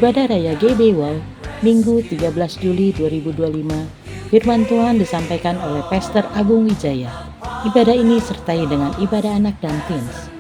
Ibadah Raya GB Wow, Minggu 13 Juli 2025, firman Tuhan disampaikan oleh Pastor Agung Wijaya. Ibadah ini disertai dengan ibadah anak dan teens.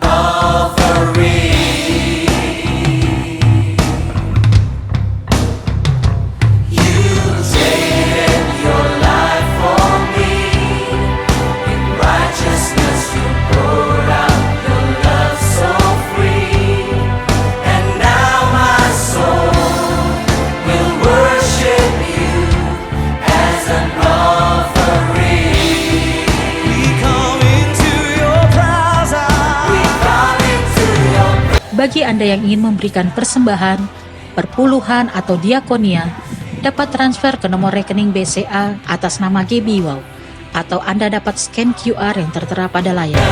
Bagi Anda yang ingin memberikan persembahan, perpuluhan atau diakonia, dapat transfer ke nomor rekening BCA atas nama GB Wow, atau Anda dapat scan QR yang tertera pada layar.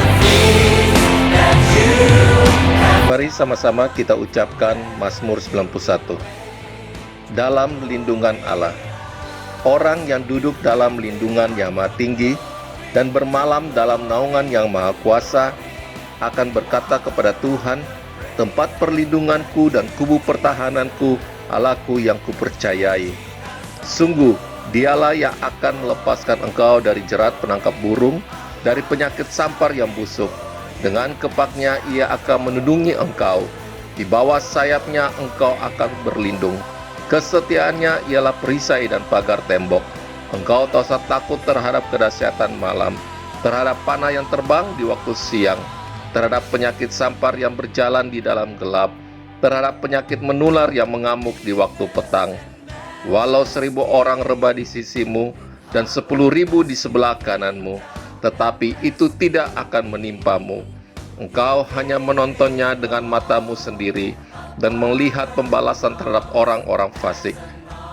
Mari sama-sama kita ucapkan Mazmur 91. Dalam lindungan Allah, orang yang duduk dalam lindungan yang maha tinggi dan bermalam dalam naungan yang maha kuasa akan berkata kepada Tuhan, tempat perlindunganku dan kubu pertahananku, Allahku yang kupercayai. Sungguh, dialah yang akan melepaskan engkau dari jerat penangkap burung, dari penyakit sampar yang busuk. Dengan kepaknya ia akan melindungi engkau. Di bawah sayapnya engkau akan berlindung. Kesetiaannya ialah perisai dan pagar tembok. Engkau tak usah takut terhadap kedahsyatan malam, terhadap panah yang terbang di waktu siang, terhadap penyakit sampar yang berjalan di dalam gelap, terhadap penyakit menular yang mengamuk di waktu petang. Walau 1.000 orang rebah di sisimu dan 10.000 di sebelah kananmu, tetapi itu tidak akan menimpamu. Engkau hanya menontonnya dengan matamu sendiri dan melihat pembalasan terhadap orang-orang fasik.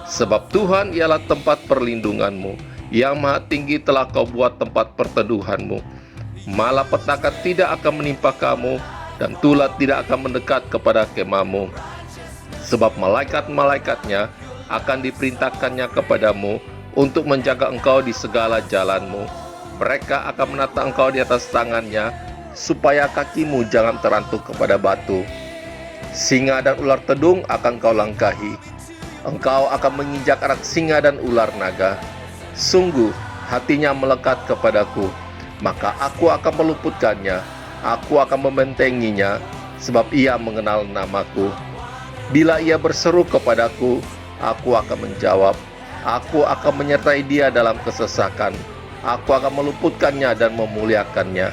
Sebab Tuhan ialah tempat perlindunganmu, yang maha tinggi telah kau buat tempat perteduhanmu. Malapetaka tidak akan menimpa kamu, dan tulah tidak akan mendekat kepada kemahmu. Sebab malaikat-malaikatnya akan diperintahkannya kepadamu untuk menjaga engkau di segala jalanmu. Mereka akan menata engkau di atas tangannya, supaya kakimu jangan terantuk kepada batu. Singa dan ular tedung akan kau langkahi. Engkau akan menginjak anak singa dan ular naga. Sungguh, hatinya melekat kepadaku, maka aku akan meluputkannya, aku akan membentenginya, sebab ia mengenal namaku. Bila ia berseru kepadaku, aku akan menjawab. Aku akan menyertai dia dalam kesesakan. Aku akan meluputkannya dan memuliakannya.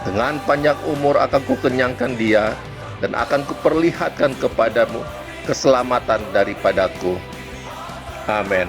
Dengan panjang umur akan kukenyangkan dia, dan akan kuperlihatkan kepadamu keselamatan daripadaku. Amin.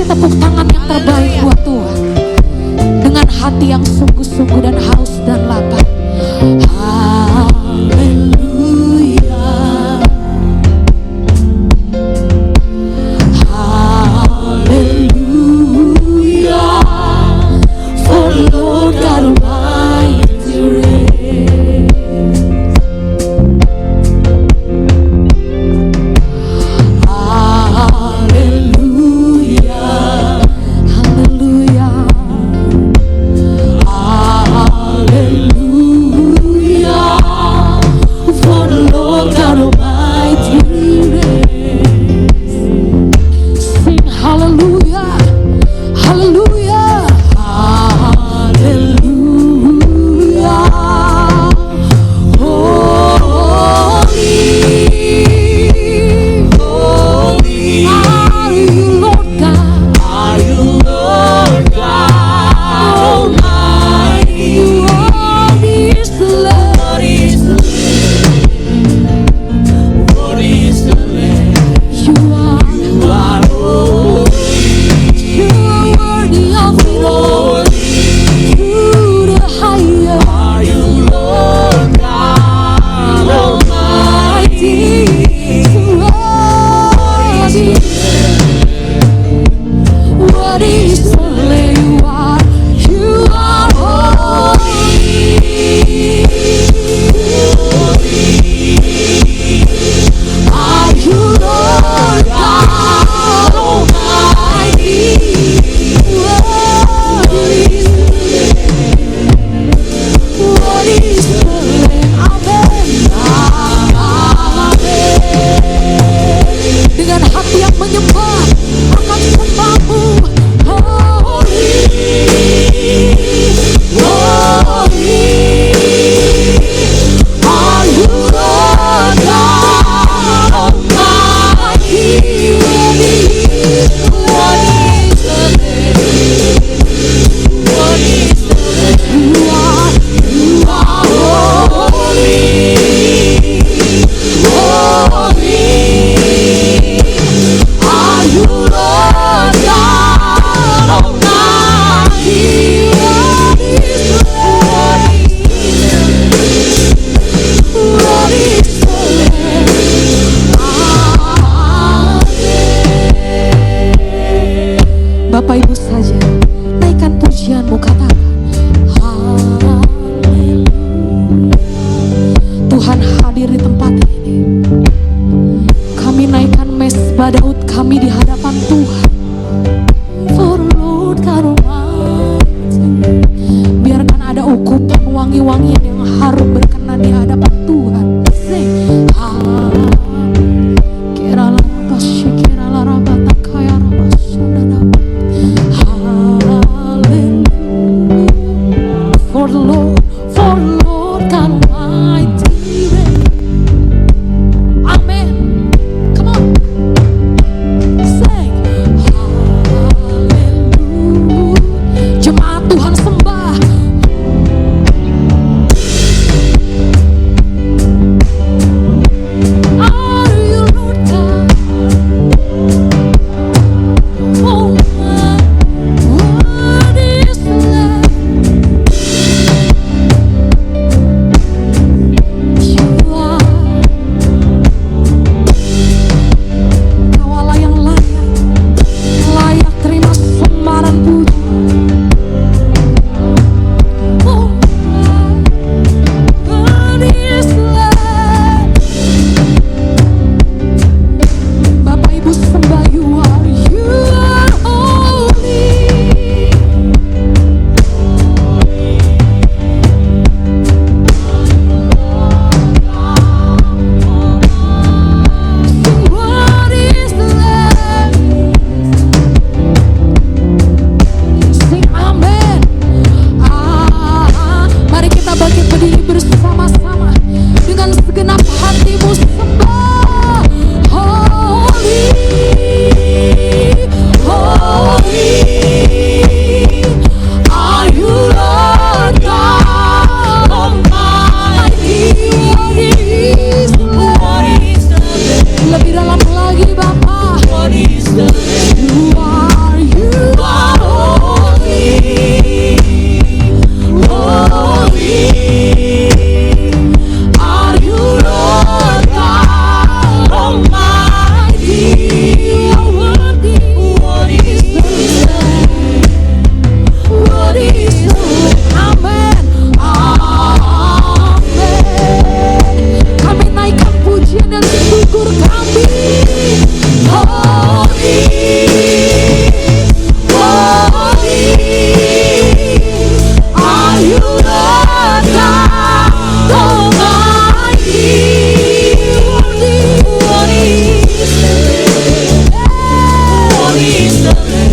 Kasih tepuk tangan yang terbaik buat Tuhan. Dengan hati yang sungguh-sungguh dan haus dan lapar. Haleluya. Haleluya. For Lord God Almighty reigns. Haleluya. Haleluya. Haleluya. For Lord God Almighty reigns. Sing hallelujah. Hallelujah. Hallelujah. Holy, are you Lord God? Are you Lord God Almighty? Worthy is the Lamb. Worthy is the Lamb. You are holy. You are worthy of it all. To the higher. Are you Lord God Almighty? Worthy. What is the Lamb? You are holy. Are you Lord God Almighty? What is the Lamb? Amen. Amen. Dengan hati yang menyembah akan sembahmu. Holy, holy, are you Lord God Almighty? What is the name? What is the name? You are holy, holy. Are you Lord God Almighty? What is the name? What is the name? Amen. Bapak Ibu saja, naikkan pujianmu, katakan haleluya. Tuhan hadir di tempat ini. Kami naikkan mesbah Daud kami di hadapan Tuhan. For Lord God Almighty. Biarkan ada ukupan wangi-wangian yang harum berkenan di hadapan Tuhan. Sing for the Lord God Almighty. Amen. Come on. Sing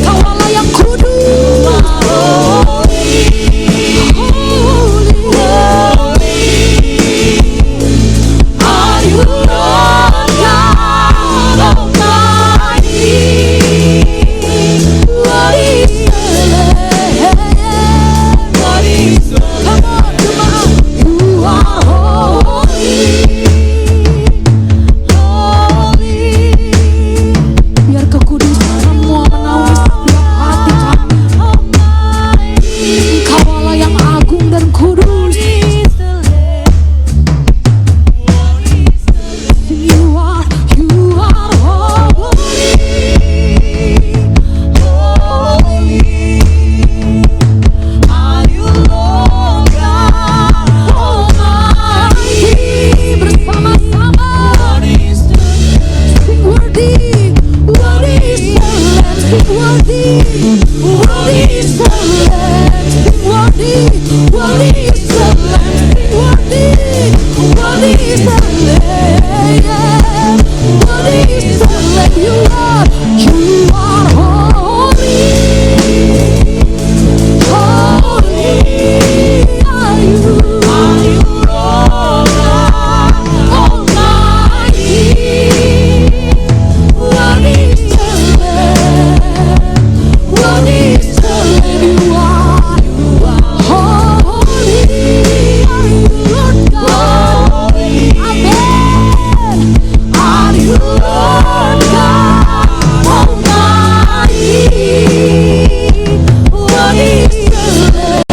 Kau Allah yang kudus. Are you Lord God Almighty? What is the Lamb? Come on, jemaat. You are holy. Biar kekudusanmu menaungi setiap hati kami. Engkau Allah yang agung dan kudus. You are holy. Are you Lord God Almighty? Bersama-sama sing worthy, worthy is the Lamb. Sing worthy, worthy is the Lamb. Sing worthy, worthy is the Lamb. Sing worthy, worthy is the Lamb. Worthy is the Lamb. You are holy. Holy are you, Lord God Almighty. Worthy is the Lamb. Worthy is the Lamb. You are holy. Are you Lord God? Amen. Are you Lord God Almighty? Worthy is the Lamb.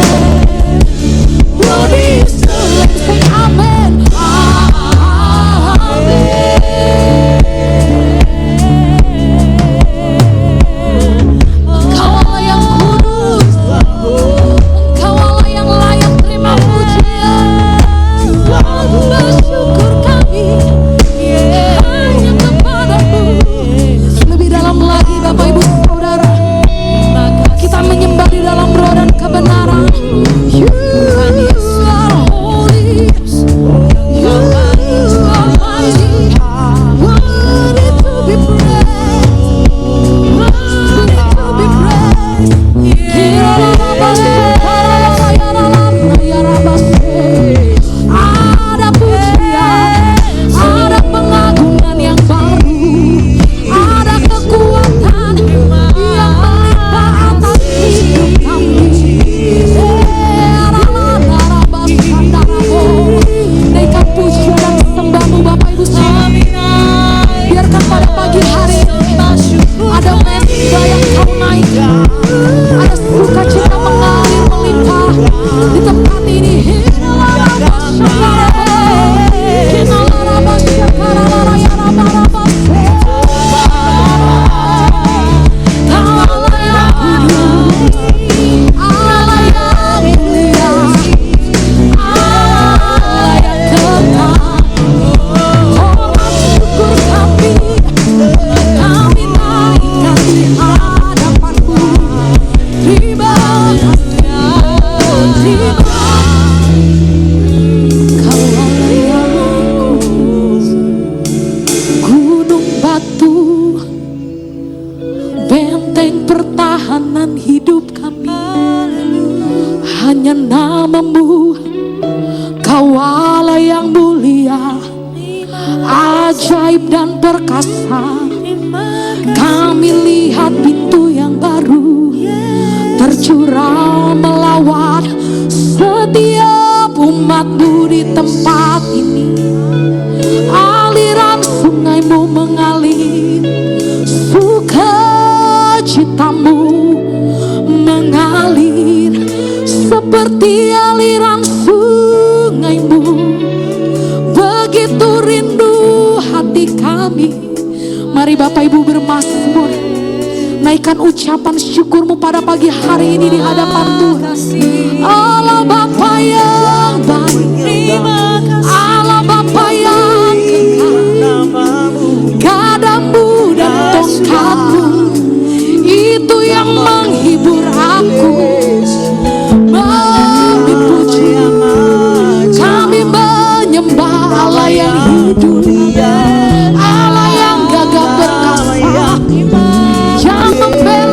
Worthy is the Lamb. Say amen. Amen. Engkau Allah yang kudus. Engkau Allah yang layak terima pujian. Bersyukur kami hanya kepadamu. Lebih dalam lagi Bapak Ibu Saudara, kita menyembah di dalam roh dan kebenaran. You are holy. You are mighty. Worthy to be praised. Worthy to be praised. Ada pujian, ada pengagungan yang baru, ada kekuatan yang melimpah atas hidup kami. Naikkan pujian dan sembahmu Bapak Ibu Saudara. Biarkan pada pagi hari ini ada mezbah yang kau naikkan, ada sukacita mengalir melimpah di tempat ini. Gunung batu, benteng pertahanan hidup kami, hanya namamu. Kau Allah yang mulia, ajaib dan perkasa. Kami lihat pintu yang baru tercurah melawat setiap umatmu di tempat ini. Aliran sungaimu mengalir, sukacitamu mengalir seperti aliran sungaimu. Begitu rindu hati kami. Mari Bapak Ibu bermazmur, naikkan ucapan syukurmu pada pagi hari ini di hadapan Tuhan. Allah Bapa yang baik, Allah Bapa yang kekal, gadamu dan tongkatmu itu yang menghibur aku. Kami puji, kami menyembah Allah yang hidup, Allah yang gagah perkasa, yang membela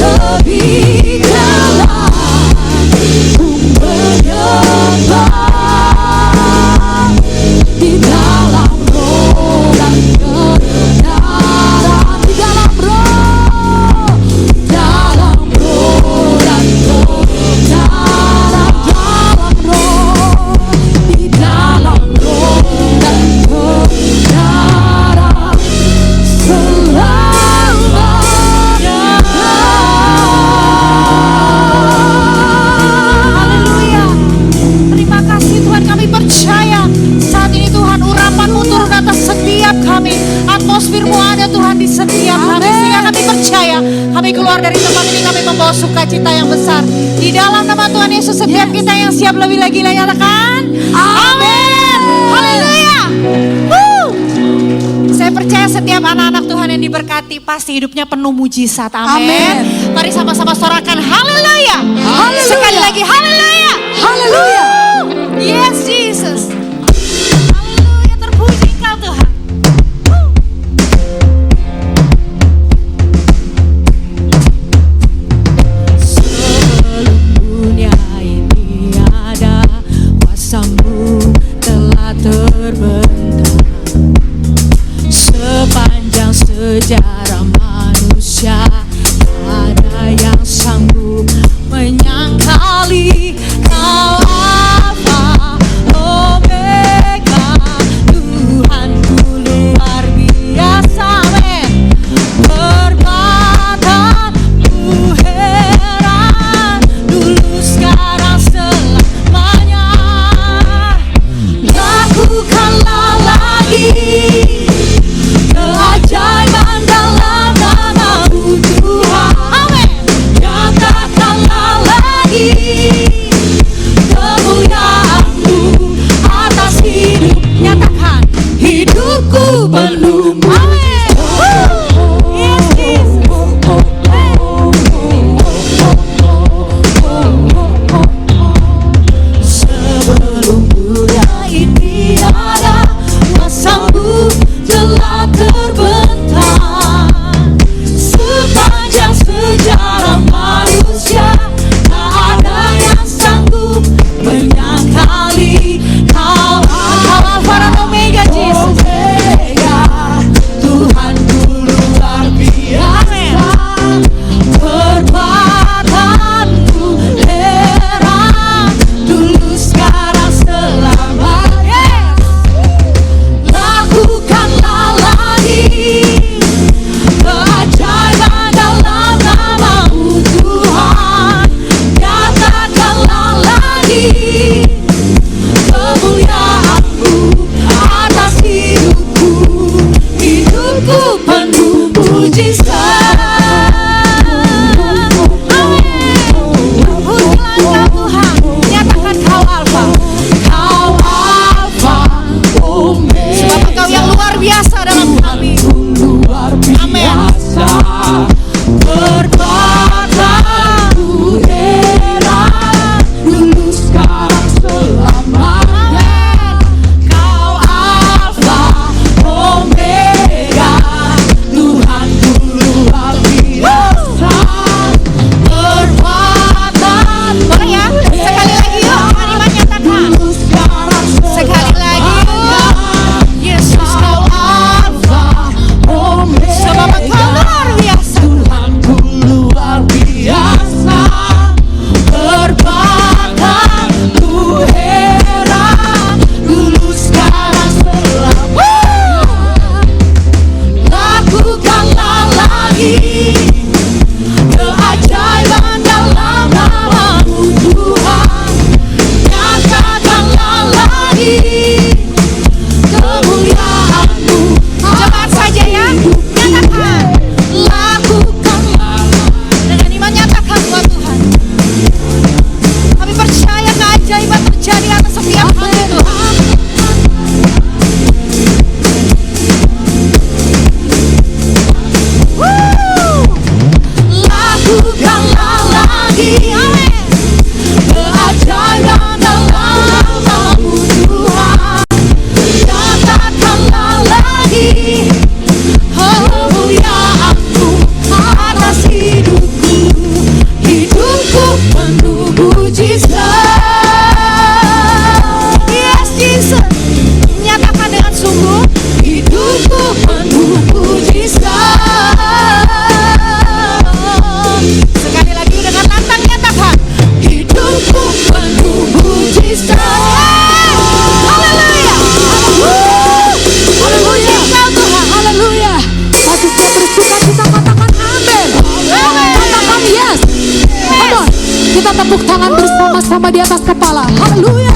lebih dalam ku menyembah di dalam roh dan kebenaran, di dalam roh dan kebenaran, dalam roh, di dalam roh dan kebenaran selamanya. Haleluya. Terima kasih Tuhan, kami percaya saat ini Tuhan urapan-Mu turun atas setiap kami. Atmosfir-Mu ada Tuhan di setiap kami, sehingga kami percaya kami keluar dari tempat ini, kami membawa sukacita yang besar. Di dalam nama Tuhan Yesus, setiap kita yang siap lebih lagi nyatakan amin. Haleluya. Saya percaya setiap anak-anak Tuhan yang diberkati pasti hidupnya penuh mujizat. Amin. Mari sama-sama sorakan haleluya. Sekali lagi haleluya. Haleluya. Yes Jesus. Haleluya, terpuji Engkau Tuhan. Sebelum dunia ini ada, kuasa-Mu telah terbentang. Sepanjang sejarah manusia, tak ada yang sanggup menyangkali Kita tepuk tangan bersama-sama di atas kepala. Haleluya.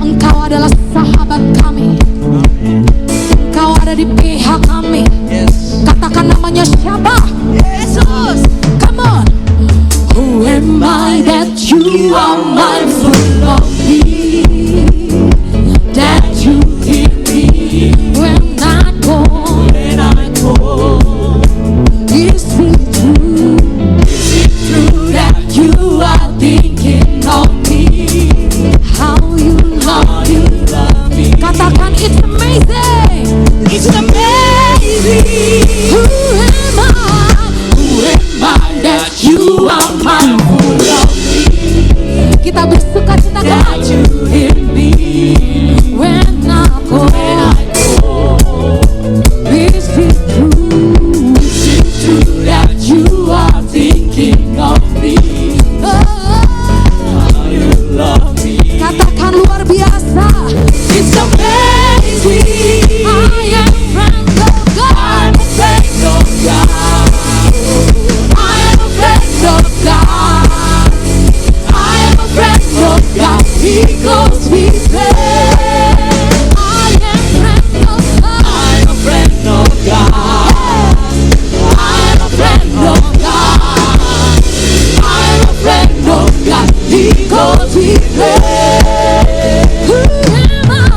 Engkau adalah sahabat kami. Engkau ada di pihak kami. Katakan namanya siapa? Yesus. Come on. Who am I that you are mindful of me? That you hear me when I call. Is it true? Is it true that you are thinking of me? How you love me. Katakan it's amazing. It's amazing. Who am I? Who am I that you are mindful of me? Kita bersuka cita that you hear me when I call. Is it true? Is it true that you are thinking of me? Oh, you love me. Katakan luar biasa. It's amazing. I am a friend of God. I'm a friend of God. I am a friend of God. I am a friend of God. Because we pray. I am a friend of God. I'm a friend of God. I'm a friend of God. I'm a friend of God. Because we pray. Who am I?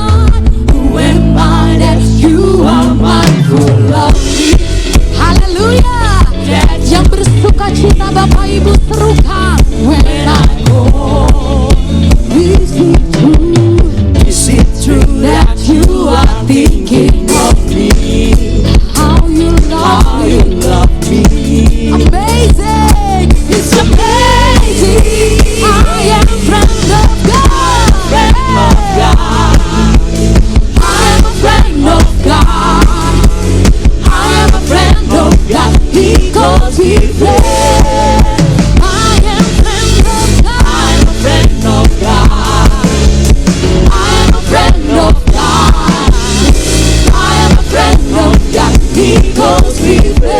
Who am I that you are mindful of me? Haleluya. Yang bersuka cita Bapak Ibu serukan. When I go, is it true? Is it true that you are thinking of me? How you love me. Amazing. It's amazing. I am a friend of God. Friend of God. I am a friend of God. I am a friend of God. Because we pray. I am a friend of God. I'm a friend of God. I am a friend of God. I am a friend of God. Because we pray.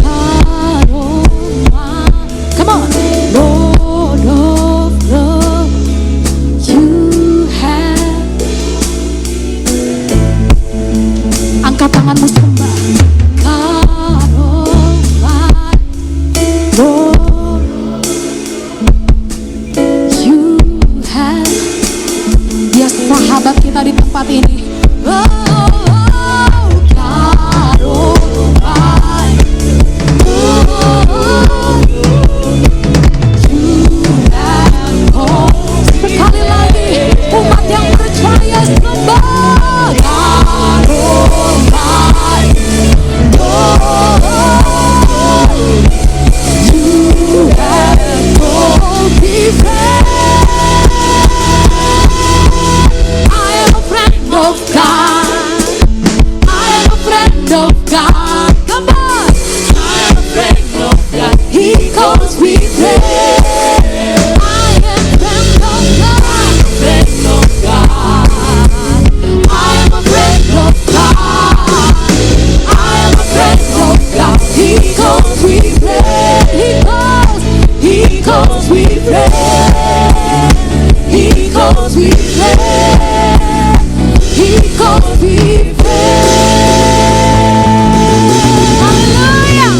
God Almighty. Come on. Lord of love, you have. Angkat tanganmu sembah. God Almighty. Lord, you have. Dia sahabat kita di tempat ini. Oh, God Almighty. Lord, you have called. Sekali lagi umat yang percaya sembah. God Almighty. Lord, you have called me friend. I am a friend of God. I am a friend of God. Come on. I am a friend of God. He calls me friend. I am a friend of God. Friend of God. I am a friend of God. I am a friend of God. He calls me friend. He calls me friend. He calls me friend. He calls me friend. Haleluya.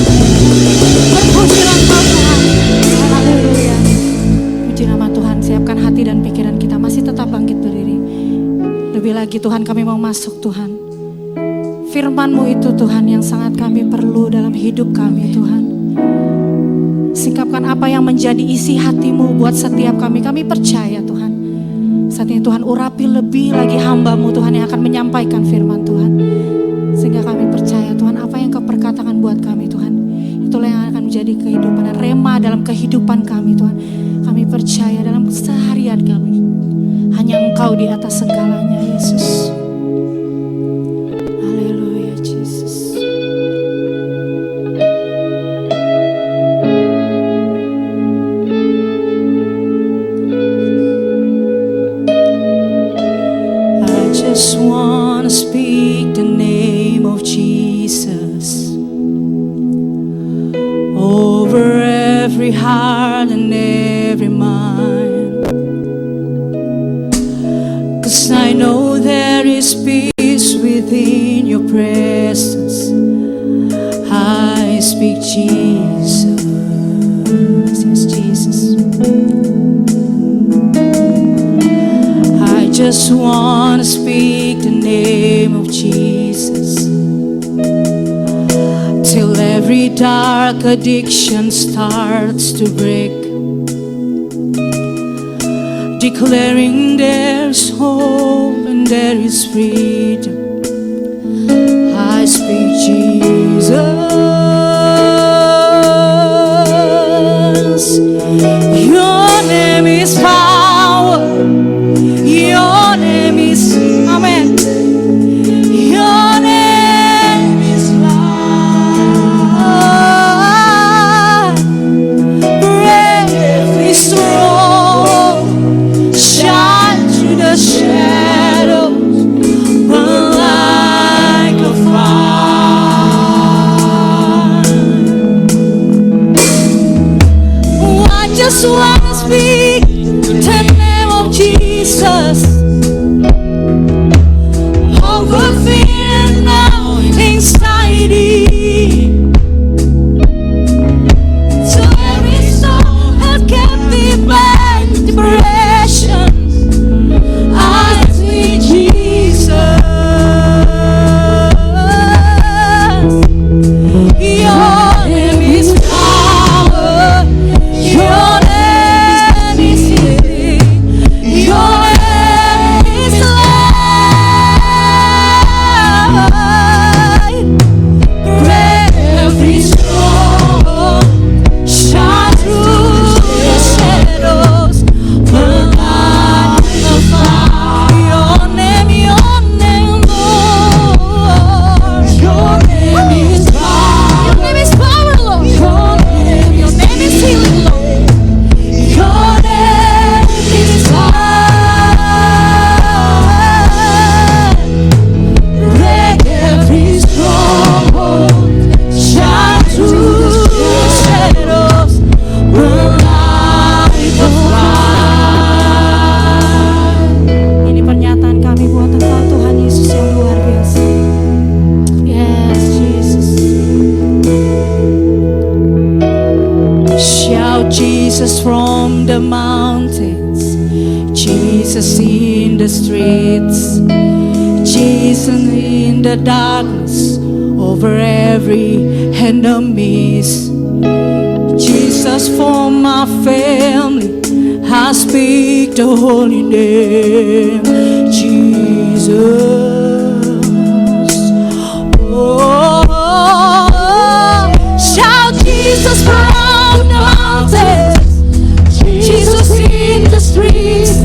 Berpujilah Tuhan. Haleluya. Puji nama Tuhan. Siapkan hati dan pikiran kita. Masih tetap bangkit berdiri. Lebih lagi Tuhan, kami mau masuk Tuhan. Firman-Mu itu Tuhan yang sangat kami perlu dalam hidup kami Tuhan. Singkapkan apa yang menjadi isi hati-Mu buat setiap kami. Kami percaya Tuhan. Saat ini Tuhan urapi lebih lagi hamba-Mu Tuhan yang akan menyampaikan firman Tuhan. Sehingga kami percaya Tuhan apa yang Kau perkatakan buat kami Tuhan. Itulah yang akan menjadi kehidupan dan rema dalam kehidupan kami Tuhan. Kami percaya dalam keseharian kami. Hanya Engkau di atas segalanya Yesus. Haleluya Jesus. just want to speak the name of Jesus every heart and every mind. 'Cause I know there is peace within your presence. I speak Jesus. Yes, Jesus. I just want to speak the name of Jesus till every dark addiction starts to break, declaring there's hope and there is freedom. I speak Jesus. Your name is power. Your name is, amen. Your name is life. Break every stronghold, shine through the shadows, burn like a fire. I just want to speak the name of Jesus over fear and now anxiety. To every soul that kept me back, depression, I speak Jesus. Your name is power. Your name is healing. Your name is light. Break every stronghold, shine through the shadows, burn like a fire. Your name, Lord. Your name is power. Your name is power, Lord. Your name is healing, Lord. Your name is light. Break every stronghold, shine through the shadows, burn like a fire. Ini pernyataan kami buat Engkau Tuhan Yesus yang luar biasa. Yes, Jesus. Shout Jesus from the mountains, Jesus in the streets, Jesus in the darkness over every enemies. Jesus for my family, I speak the holy name, Jesus. Oh, shout Jesus from the mountains, Jesus in the streets,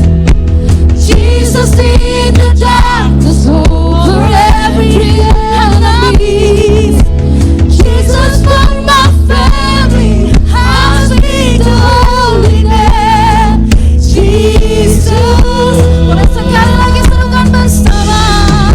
Jesus in the darkness over every enemy. Jesus for my family, I speak the holy name, Jesus. Boleh sekali lagi serukan bersama.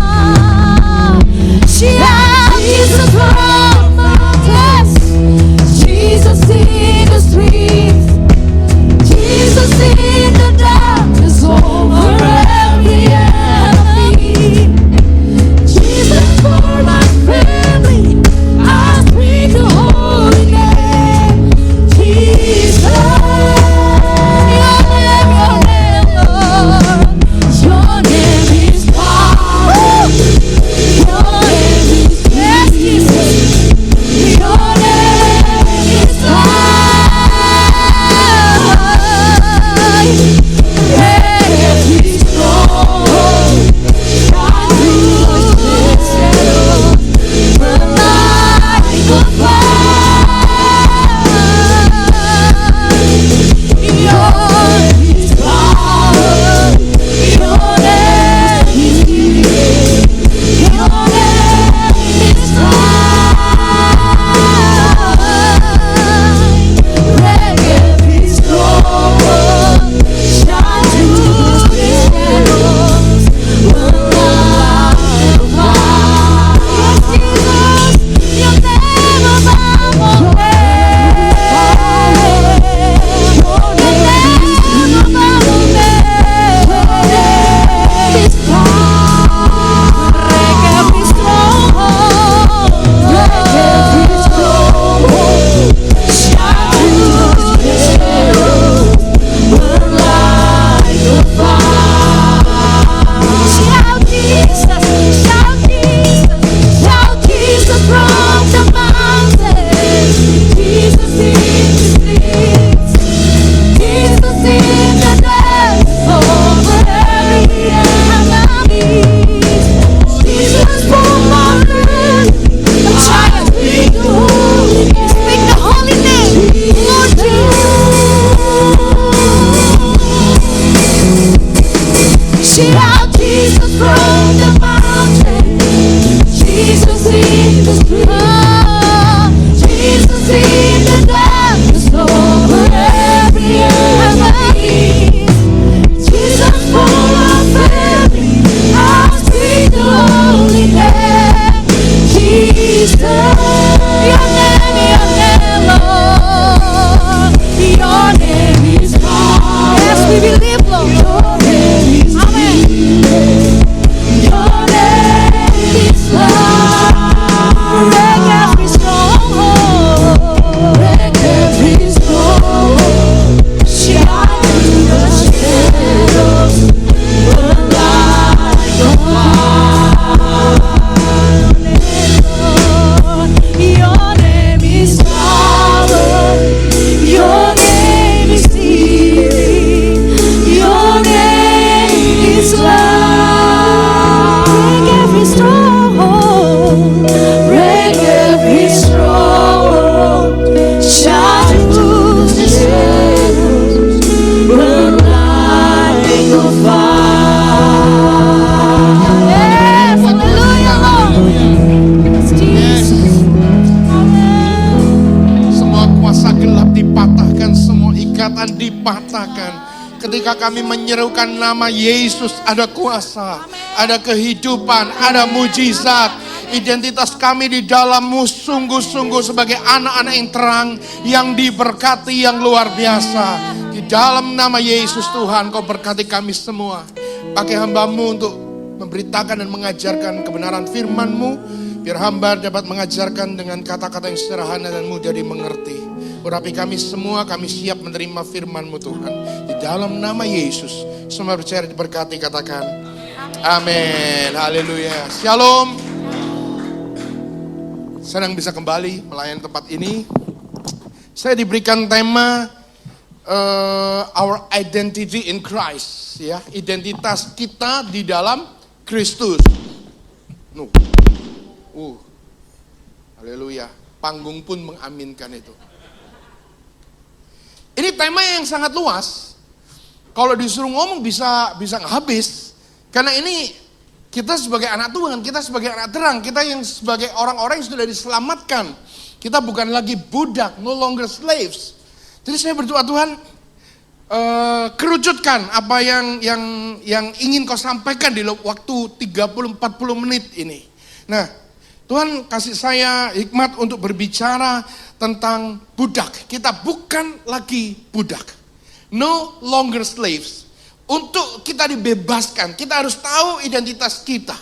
patahkan. Ketika kami menyerukan nama Yesus, ada kuasa, ada kehidupan, ada mujizat. Identitas kami di dalam-Mu sungguh-sungguh sebagai anak-anak yang terang, yang diberkati, yang luar biasa. Di dalam nama Yesus Tuhan, Kau berkati kami semua. Pakai hamba-Mu untuk memberitakan dan mengajarkan kebenaran firman-Mu, biar hamba dapat mengajarkan dengan kata-kata yang sederhana dan mudah dimengerti. Urapi kami semua, kami siap menerima firman-Mu Tuhan. Di dalam nama Yesus, semua percaya diberkati, katakan amin. Haleluya. Shalom. Senang bisa kembali melayani tempat ini. Saya diberikan tema Our Identity in Christ, ya, identitas kita di dalam Kristus. Haleluya. Panggung pun mengaminkan itu. Ini tema yang sangat luas. Kalau disuruh ngomong bisa nggak habis. Karena ini kita sebagai anak Tuhan, kita sebagai anak terang, kita yang sebagai orang-orang yang sudah diselamatkan. Kita bukan lagi budak, no longer slaves. Jadi saya berdoa, Tuhan, kerucutkan apa yang ingin Kau sampaikan di waktu 30-40 menit ini. Nah, Tuhan kasih saya hikmat untuk berbicara tentang budak. Kita bukan lagi budak. No longer slaves. Untuk kita dibebaskan, kita harus tahu identitas kita.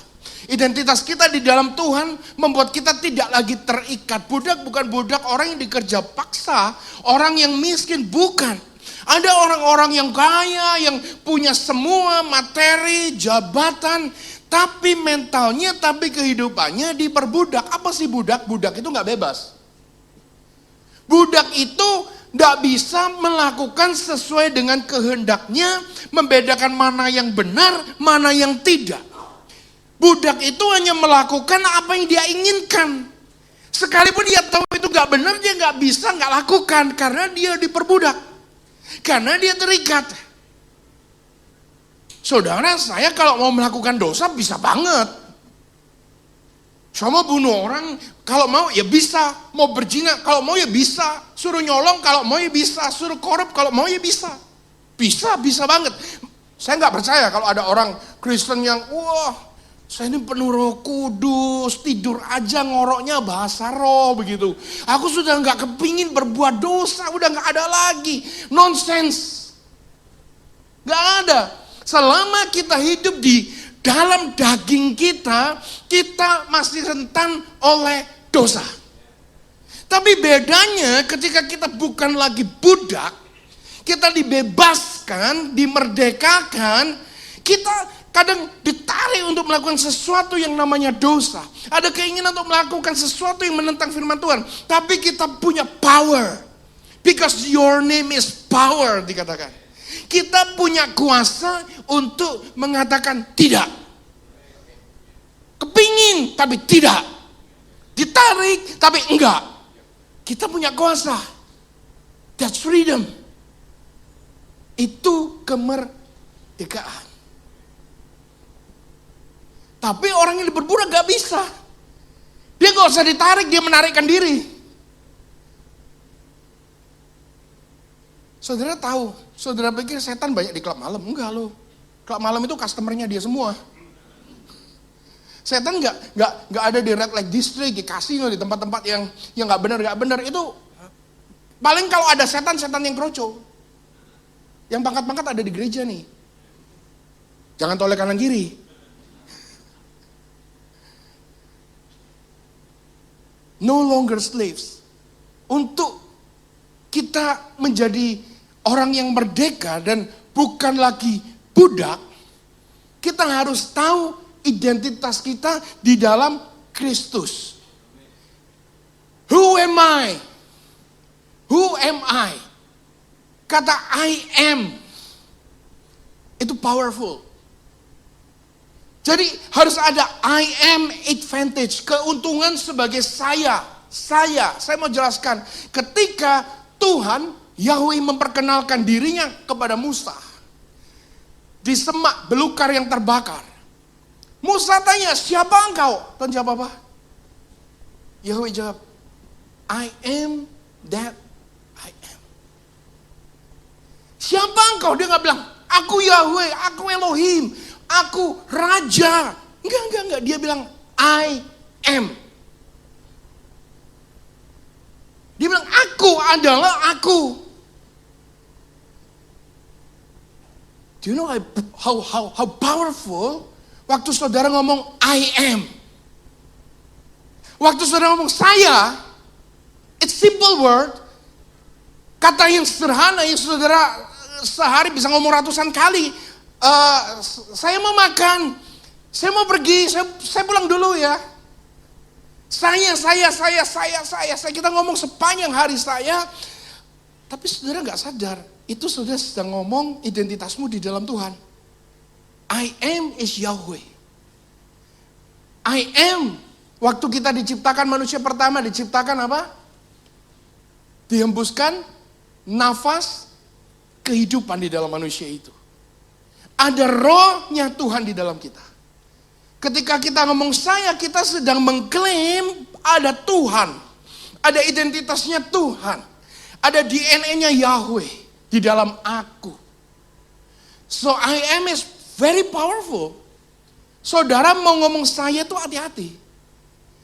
Identitas kita di dalam Tuhan membuat kita tidak lagi terikat. Budak bukan budak orang yang dikerja paksa, orang yang miskin, bukan. Ada orang-orang yang kaya, yang punya semua materi, jabatan, tapi mentalnya, tapi kehidupannya diperbudak. Apa sih budak? Budak itu gak bebas. Budak itu gak bisa melakukan sesuai dengan kehendaknya, membedakan mana yang benar, mana yang tidak. Budak itu hanya melakukan apa yang dia inginkan. Sekalipun dia tahu itu gak benar, dia gak bisa gak lakukan, karena dia diperbudak. Karena dia terikat. Saudara, saya kalau mau melakukan dosa bisa banget. Saya mau bunuh orang, kalau mau ya bisa. Mau berzina, kalau mau ya bisa. Suruh nyolong, kalau mau ya bisa. Suruh korup, kalau mau ya bisa. Bisa banget. Saya nggak percaya kalau ada orang Kristen yang, wah, saya ini penuh Roh Kudus, tidur aja ngoroknya bahasa roh begitu. Aku sudah nggak kepingin berbuat dosa, udah nggak ada lagi. Nonsense. Nggak ada. Selama kita hidup di dalam daging kita, kita masih rentan oleh dosa. Tapi bedanya ketika kita bukan lagi budak, kita dibebaskan, dimerdekakan, kita kadang ditarik untuk melakukan sesuatu yang namanya dosa. Ada keinginan untuk melakukan sesuatu yang menentang firman Tuhan. Tapi kita punya power. Because your name is power, dikatakan. Kita punya kuasa untuk mengatakan tidak. Kepingin tapi tidak. Ditarik tapi enggak. Kita punya kuasa. That's freedom. Itu kemerdekaan. Tapi orang yang berbudak gak bisa. Dia gak usah ditarik, dia menarikkan diri. Saudara tahu, saudara pikir setan banyak di klub malam? Enggak loh. Klub malam itu customernya dia semua. Setan nggak ada di red light district, di kasino, di tempat-tempat yang nggak benar. Itu paling kalau ada setan yang kroco. Yang pangkat-pangkat ada di gereja nih. Jangan toleh kanan kiri. No longer slaves. Untuk kita menjadi orang yang merdeka dan bukan lagi budak, kita harus tahu identitas kita di dalam Kristus. Who am I? Who am I? Kata I am itu powerful. Jadi harus ada I am advantage, keuntungan sebagai saya. Saya mau jelaskan, ketika Tuhan Yahweh memperkenalkan dirinya kepada Musa di semak belukar yang terbakar. Musa tanya, siapa engkau? Tuhan jawab apa? Yahweh jawab, I am that I am. Siapa engkau? Dia nggak bilang, aku Yahweh, aku Elohim, aku Raja. Enggak. Dia bilang, I am. Dia bilang, aku adalah aku. Do you know how powerful waktu saudara ngomong I am? Waktu saudara ngomong saya, it's simple word, kata yang sederhana yang saudara sehari bisa ngomong ratusan kali. Saya mau makan, saya mau pergi, saya pulang dulu ya. Saya, kita ngomong sepanjang hari saya, tapi saudara nggak sadar, itu saudara sedang ngomong identitasmu di dalam Tuhan. I am is Yahweh. I am. Waktu kita diciptakan manusia pertama, diciptakan apa? Dihembuskan nafas kehidupan di dalam manusia itu. Ada rohnya Tuhan di dalam kita. Ketika kita ngomong saya, kita sedang mengklaim ada Tuhan. Ada identitasnya Tuhan. Ada DNA-nya Yahweh di dalam aku. So I am is very powerful. Saudara mau ngomong saya itu hati-hati.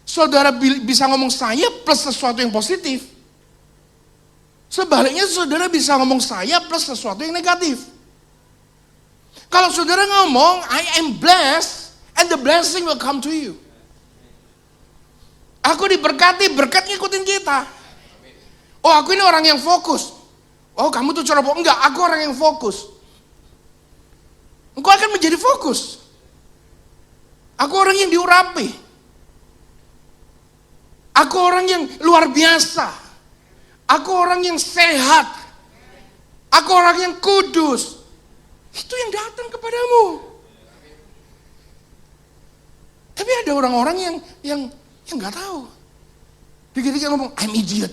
Saudara bisa ngomong saya plus sesuatu yang positif. Sebaliknya saudara bisa ngomong saya plus sesuatu yang negatif. Kalau saudara ngomong I am blessed and the blessing will come to you. Aku diberkati, berkat ngikutin kita. Oh, aku ini orang yang fokus. Oh, kamu tuh ceroboh. Enggak, aku orang yang fokus. Engkau akan menjadi fokus. Aku orang yang diurapi. Aku orang yang luar biasa. Aku orang yang sehat. Aku orang yang kudus. Itu yang datang kepadamu. Tapi ada orang-orang yang nggak tahu. Dikit-dikit ngomong, I'm idiot,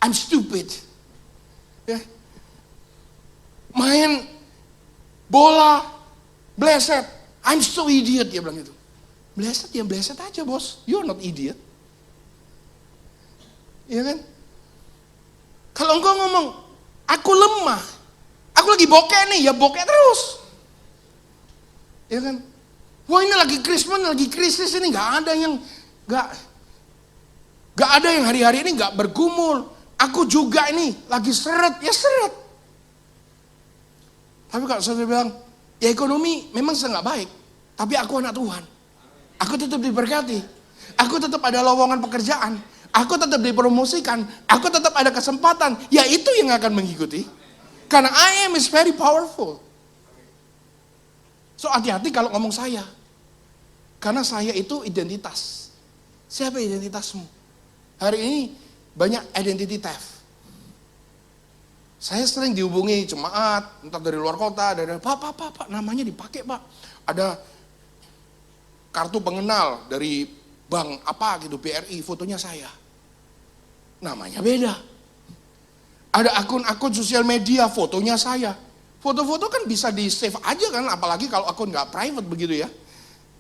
I'm stupid. Ya. Main bola, bleset, I'm so idiot, dia bilang gitu. Bleset ya bleset aja bos, you're not idiot. Iya kan? Kalau engkau ngomong, aku lemah, aku lagi bokeh nih, ya bokeh terus. Iya kan? Wah ini lagi krisis ini, nggak ada yang hari-hari ini nggak bergumul. Aku juga ini lagi seret, ya seret. Tapi kalau saya bilang, ya ekonomi memang nggak baik, tapi aku anak Tuhan. Aku tetap diberkati. Aku tetap ada lowongan pekerjaan. Aku tetap dipromosikan. Aku tetap ada kesempatan. Ya itu yang akan mengikuti. Karena I am is very powerful. So hati-hati kalau ngomong saya. Karena saya itu identitas. Siapa identitasmu? Hari ini banyak identity theft. Saya sering dihubungi jemaat, entah dari luar kota, dari Pak, namanya dipakai Pak. Ada kartu pengenal dari bank apa gitu, BRI, fotonya saya. Namanya beda. Ada akun-akun sosial media, fotonya saya. Foto-foto kan bisa di save aja kan, apalagi kalau akun nggak private begitu ya.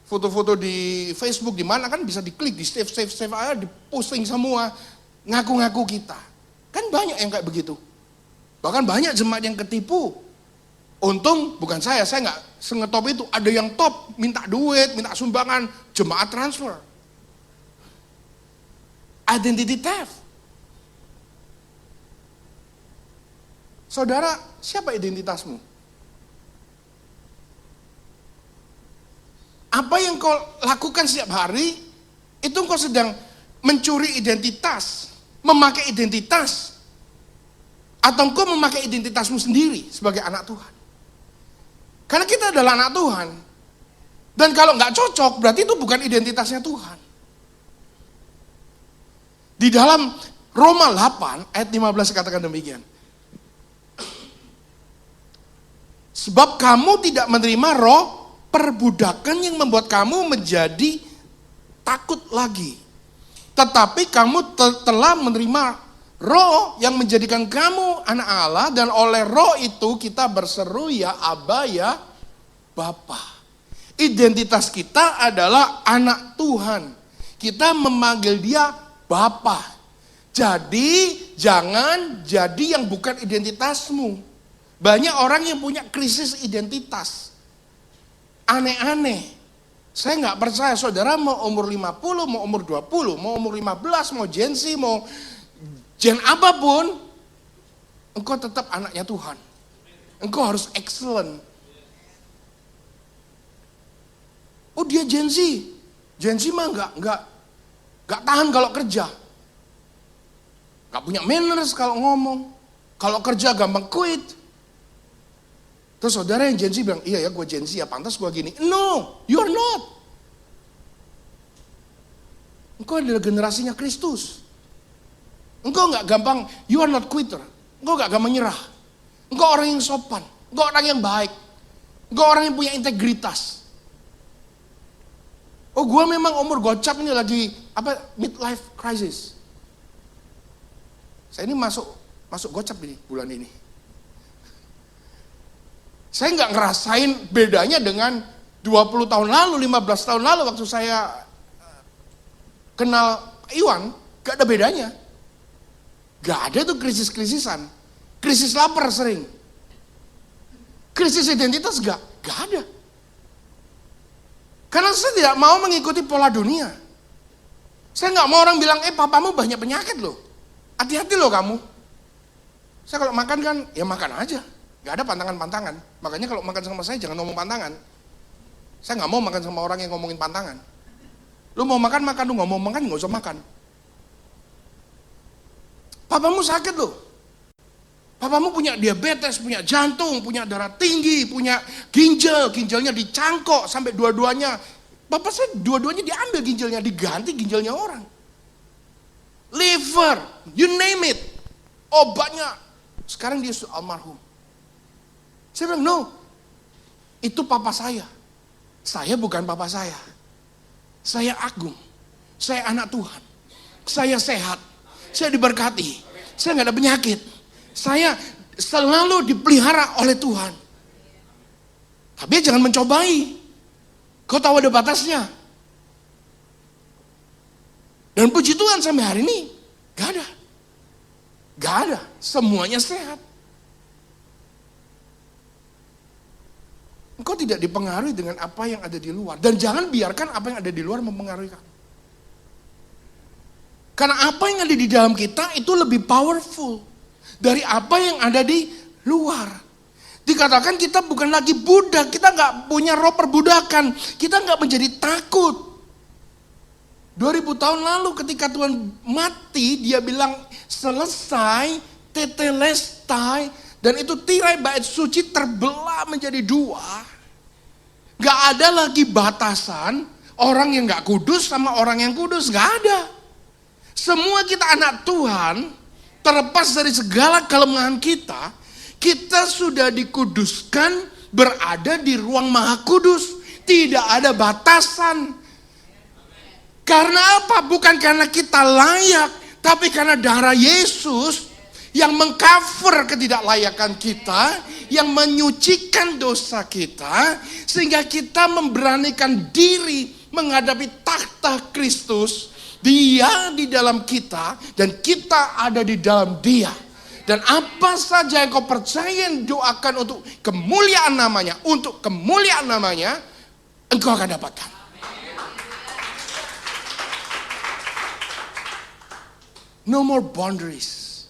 Foto-foto di Facebook di mana kan bisa diklik, di save aja, di posting semua, ngaku-ngaku kita. Kan banyak yang kayak begitu. Bahkan banyak jemaat yang ketipu. Untung bukan saya nggak sengetop itu. Ada yang top, minta duit, minta sumbangan, jemaat transfer. Identity theft. Saudara, siapa identitasmu? Apa yang kau lakukan setiap hari, itu kau sedang mencuri identitas, memakai identitas. Atau engkau memakai identitasmu sendiri sebagai anak Tuhan. Karena kita adalah anak Tuhan. Dan kalau nggak cocok, berarti itu bukan identitasnya Tuhan. Di dalam Roma 8 ayat 15 katakan demikian. Sebab kamu tidak menerima roh perbudakan yang membuat kamu menjadi takut lagi. Tetapi kamu telah menerima roh yang menjadikan kamu anak Allah, dan oleh roh itu kita berseru ya Aba ya Bapa. Identitas kita adalah anak Tuhan. Kita memanggil dia Bapa. Jadi jangan jadi yang bukan identitasmu. Banyak orang yang punya krisis identitas. Aneh-aneh. Saya nggak percaya saudara mau umur 50, mau umur 20, mau umur 15, mau Gen Z, mau Gen apapun, engkau tetap anaknya Tuhan. Engkau harus excellent. Oh dia Gen Z. Gen Z mah nggak tahan kalau kerja. Nggak punya manners kalau ngomong. Kalau kerja gampang quit. Terus saudara yang Gen Z bilang, iya ya gue Gen Z ya pantas gue gini. No, you are not. Engkau adalah generasinya Kristus. Engkau nggak gampang, you are not quitter. Engkau nggak gampang nyerah. Engkau orang yang sopan. Engkau orang yang baik. Engkau orang yang punya integritas. Oh gue memang umur gocap ini lagi midlife crisis. Saya ini masuk gocap ini bulan ini. Saya nggak ngerasain bedanya dengan 20 tahun lalu, 15 tahun lalu waktu saya kenal Iwan, gak ada bedanya. Gak ada tuh krisis-krisisan. Krisis lapar sering. Krisis identitas gak ada. Karena saya tidak mau mengikuti pola dunia. Saya nggak mau orang bilang, papamu banyak penyakit loh. Hati-hati loh kamu. Saya kalau makan kan, ya makan aja. Gak ada pantangan-pantangan. Makanya kalau makan sama saya jangan ngomong pantangan. Saya nggak mau makan sama orang yang ngomongin pantangan. Lu mau makan, lu nggak mau makan, nggak usah makan. Papamu sakit loh. Papamu punya diabetes, punya jantung, punya darah tinggi, punya ginjalnya dicangkok sampai dua-duanya. Bapak saya dua-duanya diambil ginjalnya, diganti ginjalnya orang. Liver, you name it. Obatnya. Sekarang dia almarhum. Saya bilang, no, itu papa saya. Saya bukan papa saya. Saya agung. Saya anak Tuhan. Saya sehat. Saya diberkati. Saya nggak ada penyakit. Saya selalu dipelihara oleh Tuhan. Tapi jangan mencobai. Kau tahu ada batasnya. Dan puji Tuhan sampai hari ini, gak ada. Gak ada. Semuanya sehat. Engkau tidak dipengaruhi dengan apa yang ada di luar. Dan jangan biarkan apa yang ada di luar mempengaruhi kamu. Karena apa yang ada di dalam kita itu lebih powerful dari apa yang ada di luar. Dikatakan kita bukan lagi budak, kita nggak punya roh perbudakan, kita nggak menjadi takut. 2000 tahun lalu ketika Tuhan mati, dia bilang selesai, tetelestai, dan itu tirai bait suci terbelah menjadi dua. Gak ada lagi batasan orang yang gak kudus sama orang yang kudus, gak ada. Semua kita anak Tuhan, terlepas dari segala kelemahan kita, kita sudah dikuduskan berada di ruang maha kudus. Tidak ada batasan. Karena apa? Bukan karena kita layak, tapi karena darah Yesus yang mengcover ketidaklayakan kita, yang menyucikan dosa kita, sehingga kita memberanikan diri menghadapi takhta Kristus. Dia di dalam kita dan kita ada di dalam Dia. Dan apa saja yang kau percaya yang doakan untuk kemuliaan namanya, engkau akan dapatkan. No more boundaries.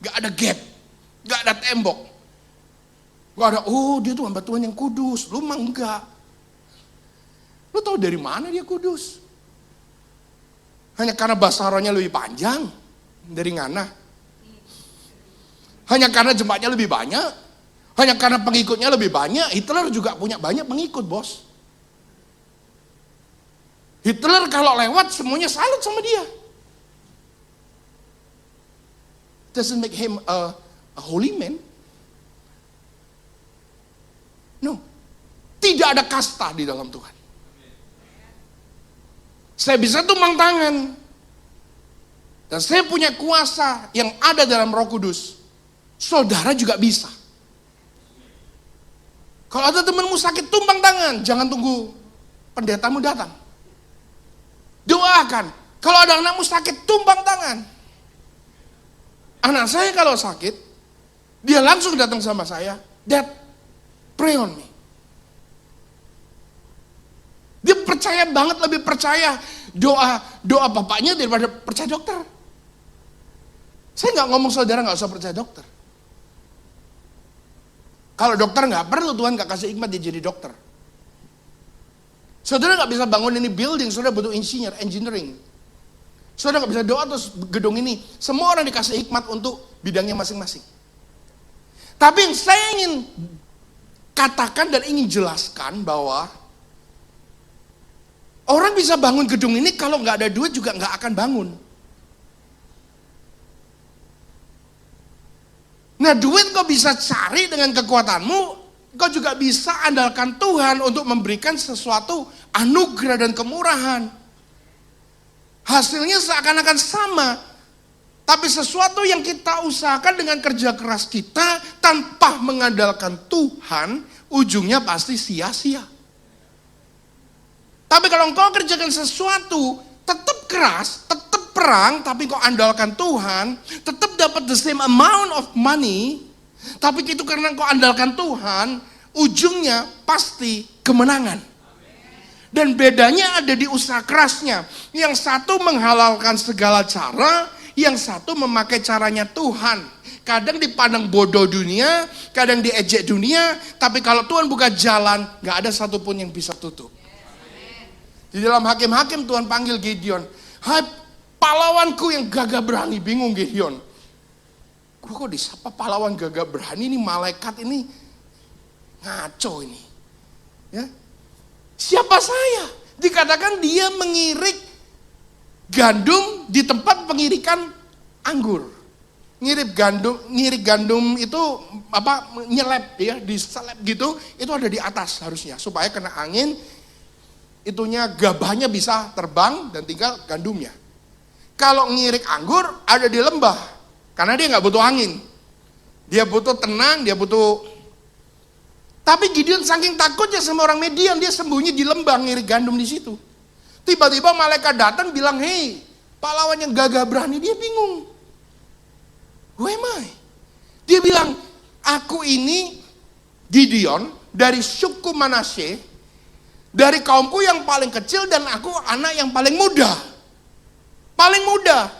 Gak ada gap. Gak ada tembok. Gak ada, dia tuh hamba Tuhan yang kudus. Lu mah enggak. Lu tahu dari mana dia kudus? Hanya karena bahasa rohnya lebih panjang dari Ngana. Hanya karena jemaatnya lebih banyak. Hanya karena pengikutnya lebih banyak. Hitler juga punya banyak pengikut, bos. Hitler kalau lewat semuanya salut sama dia. Doesn't make him a holy man. No. Tidak ada kasta di dalam Tuhan. Saya bisa tumpang tangan. Dan saya punya kuasa yang ada dalam Roh Kudus. Saudara juga bisa. Kalau ada temanmu sakit, tumpang tangan. Jangan tunggu pendetamu datang. Doakan. Kalau ada anakmu sakit, tumpang tangan. Anak saya kalau sakit, dia langsung datang sama saya. Dad, pray on me. Dia percaya banget, lebih percaya doa bapaknya daripada percaya dokter. Saya nggak ngomong saudara nggak usah percaya dokter. Kalau dokter nggak perlu, Tuhan nggak kasih hikmat dia jadi dokter. Saudara nggak bisa bangun ini building, saudara butuh engineering. Saudara nggak bisa doa terus gedung ini. Semua orang dikasih hikmat untuk bidangnya masing-masing. Tapi yang saya ingin katakan dan ingin jelaskan bahwa orang bisa bangun gedung ini kalau nggak ada duit juga nggak akan bangun. Nah, duit kau bisa cari dengan kekuatanmu, kau juga bisa andalkan Tuhan untuk memberikan sesuatu anugerah dan kemurahan. Hasilnya seakan-akan sama, tapi sesuatu yang kita usahakan dengan kerja keras kita tanpa mengandalkan Tuhan, ujungnya pasti sia-sia. Tapi kalau engkau kerjakan sesuatu, tetap keras, tetap perang, tapi kau andalkan Tuhan, tetap dapat the same amount of money, tapi itu karena kau andalkan Tuhan, ujungnya pasti kemenangan. Dan bedanya ada di usaha kerasnya. Yang satu menghalalkan segala cara, yang satu memakai caranya Tuhan. Kadang dipandang bodoh dunia, kadang diejek dunia, tapi kalau Tuhan buka jalan, gak ada satupun yang bisa tutup. Di dalam Hakim-Hakim Tuhan panggil Gideon, hai pahlawanku yang gagah berani. Bingung Gideon, gue kok disapa pahlawan gagah berani, ini malaikat ini ngaco ini ya. Siapa saya? Dikatakan dia mengirik gandum di tempat pengirikan anggur. Ngirik gandum itu apa, nyelep ya, diselep gitu, itu ada di atas harusnya supaya kena angin, itunya gabahnya bisa terbang dan tinggal gandumnya. Kalau ngirik anggur ada di lembah, karena dia nggak butuh angin, dia butuh tenang, dia butuh. Tapi Gideon saking takutnya sama orang Midian, dia sembunyi di lembah ngirik gandum di situ. Tiba-tiba malaikat datang bilang, hei pahlawan yang gagah berani. Dia bingung, who am I? Dia bilang, aku ini Gideon dari suku Manasye, dari kaumku yang paling kecil dan aku anak yang paling muda. Paling muda.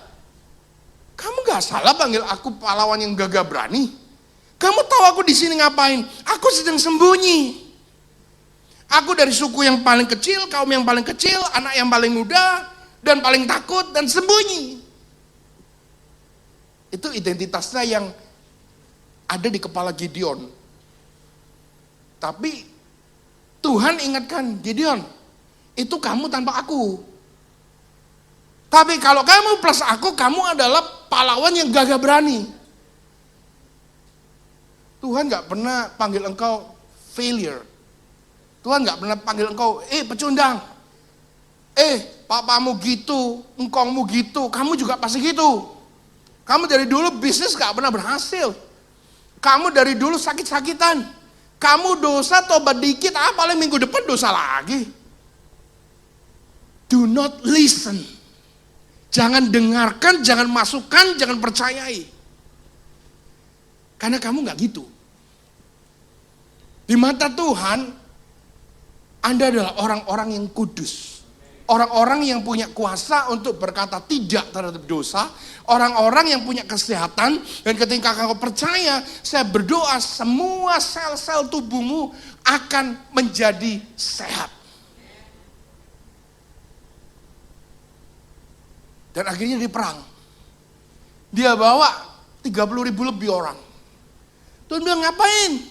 Kamu gak salah panggil aku pahlawan yang gagah berani. Kamu tahu aku di sini ngapain? Aku sedang sembunyi. Aku dari suku yang paling kecil, kaum yang paling kecil, anak yang paling muda, dan paling takut dan sembunyi. Itu identitasnya yang ada di kepala Gideon. Tapi Tuhan ingatkan, Gideon, itu kamu tanpa aku. Tapi kalau kamu plus aku, kamu adalah pahlawan yang gagah berani. Tuhan gak pernah panggil engkau failure. Tuhan gak pernah panggil engkau, pecundang. Papamu gitu, engkongmu gitu, kamu juga pasti gitu. Kamu dari dulu bisnis gak pernah berhasil. Kamu dari dulu sakit-sakitan. Kamu dosa tobat dikit, paling minggu depan dosa lagi. Do not listen. Jangan dengarkan, jangan masukkan, jangan percayai. Karena kamu gak gitu. Di mata Tuhan, Anda adalah orang-orang yang kudus. Orang-orang yang punya kuasa untuk berkata tidak terhadap dosa. Orang-orang yang punya kesehatan. Dan ketika kamu percaya, saya berdoa semua sel-sel tubuhmu akan menjadi sehat. Dan akhirnya dia perang. Dia bawa 30.000 lebih orang. Tuhan bilang, ngapain?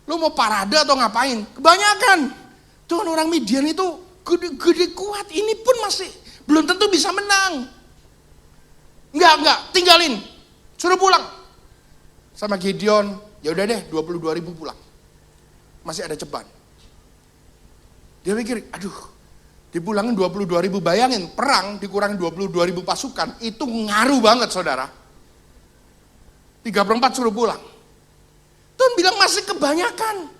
Lu mau parade atau ngapain? Kebanyakan. Tuhan, orang Midian itu gede-gede kuat. Ini pun masih belum tentu bisa menang. Enggak, tinggalin. Suruh pulang. Sama Gideon, ya udah deh 22.000 pulang. Masih ada ceban. Dia pikir, aduh, dipulangin 22.000, bayangin perang dikurangin 22.000 pasukan, itu ngaruh banget saudara. 3/4 suruh pulang. Tuhan bilang masih kebanyakan.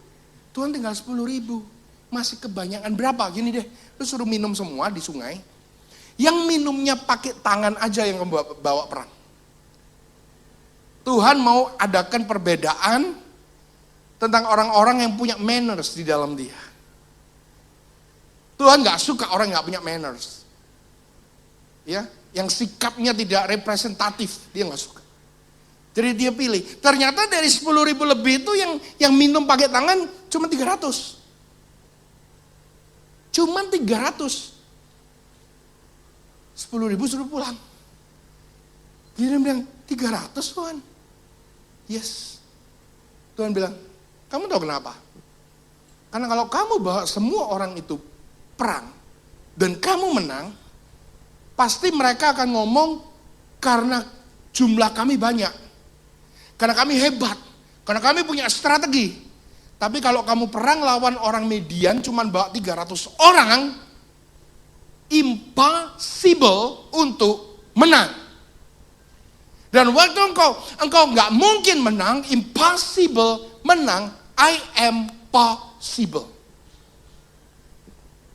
Tuhan tinggal 10.000. Masih kebanyakan berapa? Gini deh, lu suruh minum semua di sungai. Yang minumnya pakai tangan aja yang bawa perang. Tuhan mau adakan perbedaan tentang orang-orang yang punya manners di dalam dia. Tuhan gak suka orang yang gak punya manners. Ya, yang sikapnya tidak representatif, dia gak suka. Jadi dia pilih. Ternyata dari 10.000 lebih itu yang minum pakai tangan cuma 300. Cuma 300. 10.000 suruh pulang. Dia bilang, 300 Tuhan. Yes. Tuhan bilang, kamu tahu kenapa? Karena kalau kamu bawa semua orang itu perang, dan kamu menang, pasti mereka akan ngomong, karena jumlah kami banyak. Karena kami hebat. Karena kami punya strategi. Tapi kalau kamu perang lawan orang median, cuma bawa 300 orang, impossible untuk menang. Dan waktu engkau nggak mungkin menang, impossible menang, I am possible.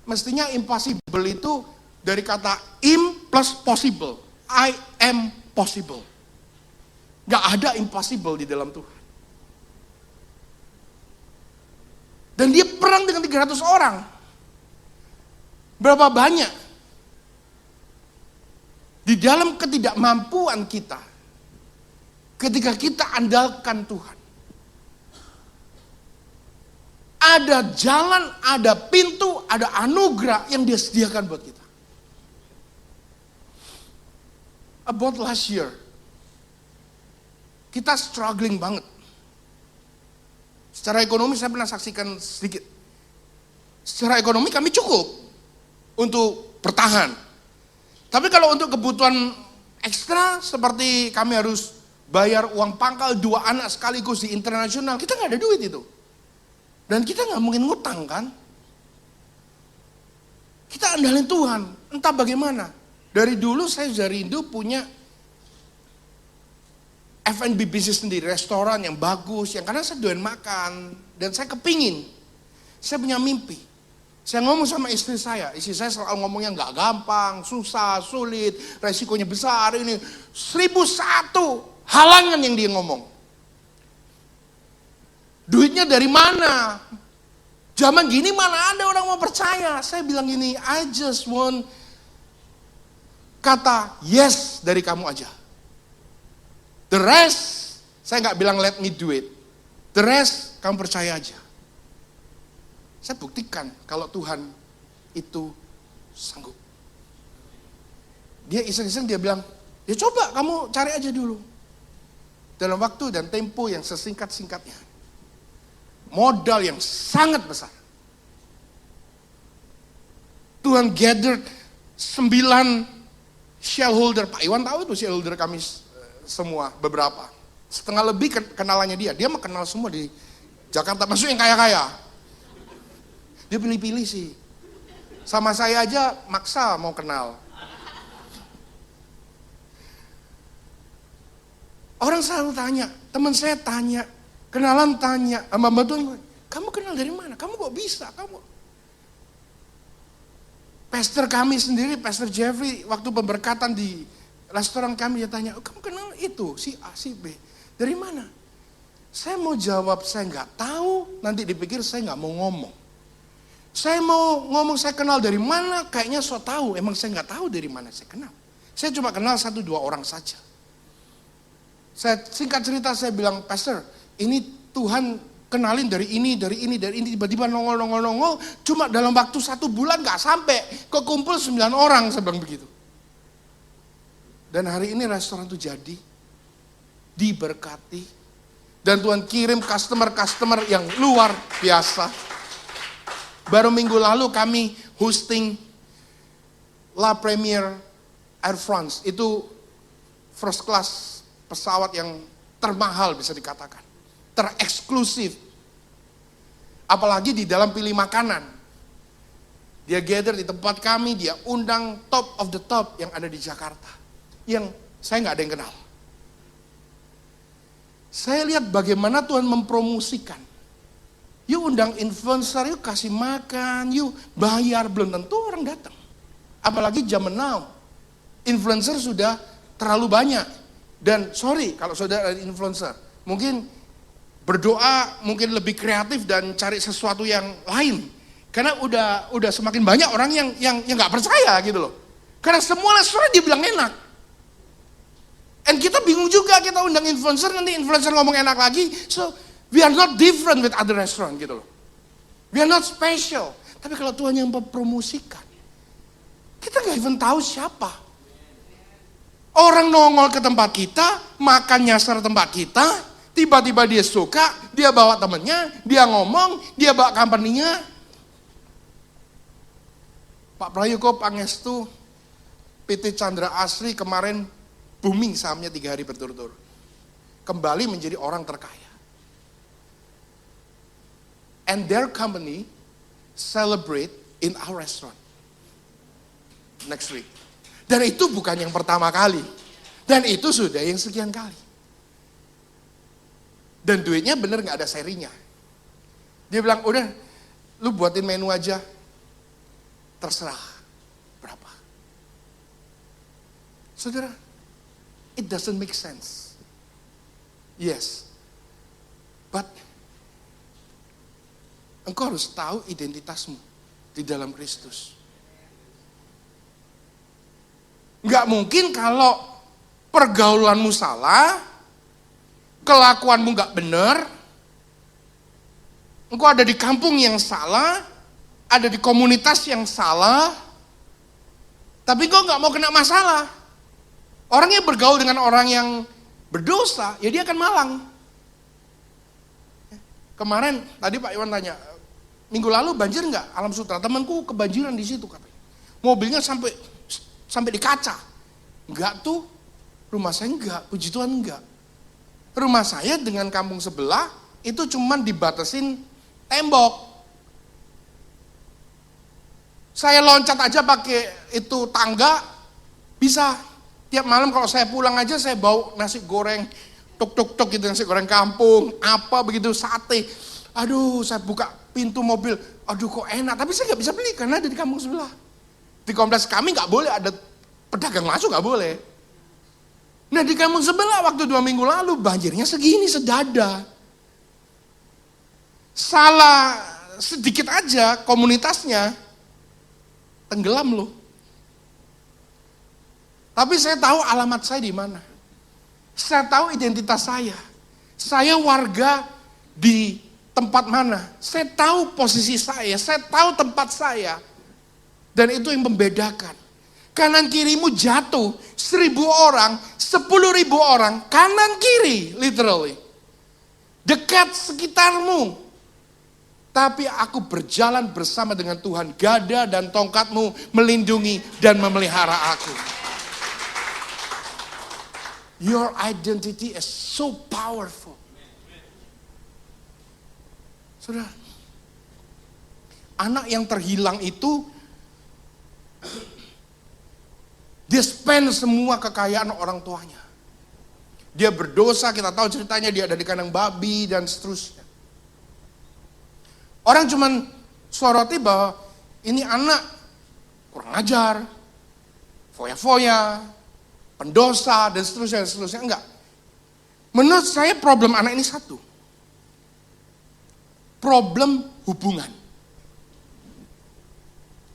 Mestinya impossible itu dari kata im plus possible. I am possible. Nggak ada impossible di dalam Tuhan. Dan dia perang dengan 300 orang. Berapa banyak? Di dalam ketidakmampuan kita, ketika kita andalkan Tuhan, ada jalan, ada pintu, ada anugerah yang dia sediakan buat kita. About last year, kita struggling banget. Secara ekonomi saya pernah saksikan sedikit. Secara ekonomi kami cukup untuk bertahan. Tapi kalau untuk kebutuhan ekstra seperti kami harus bayar uang pangkal 2 anak sekaligus di internasional, kita nggak ada duit itu. Dan kita nggak mungkin ngutang kan. Kita andalin Tuhan, entah bagaimana. Dari dulu saya sudah rindu punya F&B bisnis sendiri, restoran yang bagus, yang karena saya doyan makan, dan saya kepingin, saya punya mimpi. Saya ngomong sama istri saya selalu ngomongnya nggak gampang, susah, sulit, resikonya besar, ini 1001 halangan yang dia ngomong. Duitnya dari mana? Zaman gini mana ada orang mau percaya? Saya bilang gini, I just want kata yes dari kamu aja. The rest, saya nggak bilang let me do it. The rest, kamu percaya aja. Saya buktikan kalau Tuhan itu sanggup. Dia iseng-iseng dia bilang, ya coba kamu cari aja dulu. Dalam waktu dan tempo yang sesingkat-singkatnya. Modal yang sangat besar. Tuhan gathered 9 shareholder. Pak Iwan tahu itu shareholder kami semua, beberapa. Setengah lebih kenalannya dia. Dia mah kenal semua di Jakarta, maksudnya yang kaya-kaya. Dia pilih-pilih sih. Sama saya aja maksa mau kenal. Orang selalu tanya, teman saya tanya, kenalan tanya, sama Mbak Tuhan, kamu kenal dari mana? Kamu kok bisa? Pastor kami sendiri, Pastor Jeffrey, waktu pemberkatan di restoran kami, dia tanya, kamu kenal itu, si A, si B, dari mana? Saya mau jawab, saya nggak tahu, nanti dipikir saya nggak mau ngomong. Saya mau ngomong saya kenal dari mana, kayaknya so tahu, emang saya nggak tahu dari mana saya kenal. Saya cuma kenal 1-2 orang saja. Saya singkat cerita, saya bilang, Pastor, ini Tuhan kenalin dari ini, tiba-tiba nongol, cuma dalam waktu 1 bulan nggak sampai, kekumpul 9 orang, saya bilang begitu. Dan hari ini restoran itu jadi, diberkati, dan Tuhan kirim customer yang luar biasa. Baru minggu lalu kami hosting La Première Air France, itu first class pesawat yang termahal bisa dikatakan, tereksklusif. Apalagi di dalam pilih makanan. Dia gather di tempat kami, dia undang top of the top yang ada di Jakarta. Yang saya nggak ada yang kenal. Saya lihat bagaimana Tuhan mempromosikan. Yuk undang influencer, yuk kasih makan, yuk bayar, belum tentu orang datang. Apalagi zaman now, influencer sudah terlalu banyak. Dan sorry kalau saudara influencer, mungkin berdoa mungkin lebih kreatif dan cari sesuatu yang lain. Karena udah semakin banyak orang yang nggak percaya gitu loh. Karena semua restoran dia bilang enak. And kita bingung juga, kita undang influencer, nanti influencer ngomong enak lagi. So we are not different with other restaurant gitu loh. We are not special. Tapi kalau Tuhan yang mempromosikan, kita nggak even tahu siapa. Orang nongol ke tempat kita, makan nyasar tempat kita, tiba-tiba dia suka, dia bawa temennya, dia ngomong, dia bawa company-nya. Pak Prayogo Pangestu, PT Chandra Asri kemarin booming sahamnya 3 hari berturut-turut. Kembali menjadi orang terkaya. And their company celebrate in our restaurant next week. Dan itu bukan yang pertama kali. Dan itu sudah yang sekian kali. Dan duitnya bener gak ada serinya. Dia bilang, udah lu buatin menu aja. Terserah berapa. Saudara, it doesn't make sense. Yes. But engkau harus tahu identitasmu di dalam Kristus. Enggak mungkin kalau pergaulanmu salah, kelakuanmu enggak benar, engkau ada di kampung yang salah, ada di komunitas yang salah, tapi engkau enggak mau kena masalah. Orang yang bergaul dengan orang yang berdosa, ya dia akan malang. Kemarin, tadi Pak Iwan tanya, minggu lalu banjir enggak? Alam Sutra, temanku kebanjiran di situ katanya. Mobilnya sampai di kaca. Enggak tuh, rumah saya enggak, puji Tuhan enggak. Rumah saya dengan kampung sebelah itu cuman dibatasin tembok. Saya loncat aja pakai itu tangga, bisa. Tiap malam kalau saya pulang aja saya bawa nasi goreng, tuk gitu, nasi goreng kampung, apa begitu, sate. Aduh, saya buka pintu mobil, aduh kok enak, tapi saya nggak bisa beli karena ada di kampung sebelah. Di kompleks kami nggak boleh ada pedagang masuk, nggak boleh. Nah di kampung sebelah waktu 2 minggu lalu banjirnya segini, sedada. Salah sedikit aja komunitasnya tenggelam loh. Tapi saya tahu alamat saya di mana. Saya tahu identitas saya. Saya warga di tempat mana. Saya tahu posisi saya tahu tempat saya. Dan itu yang membedakan. Kanan kirimu jatuh 1.000 orang, 10.000 orang, kanan kiri literally. Dekat sekitarmu. Tapi aku berjalan bersama dengan Tuhan. Gada dan tongkatmu melindungi dan memelihara aku. Your identity is so powerful. Saudara, anak yang terhilang itu dia spend semua kekayaan orang tuanya. Dia berdosa, kita tahu ceritanya, dia ada di kandang babi dan seterusnya. Orang cuman soroti bahwa ini anak kurang ajar, foya-foya, pendosa dan seterusnya. Enggak. Menurut saya problem anak ini satu. Problem hubungan.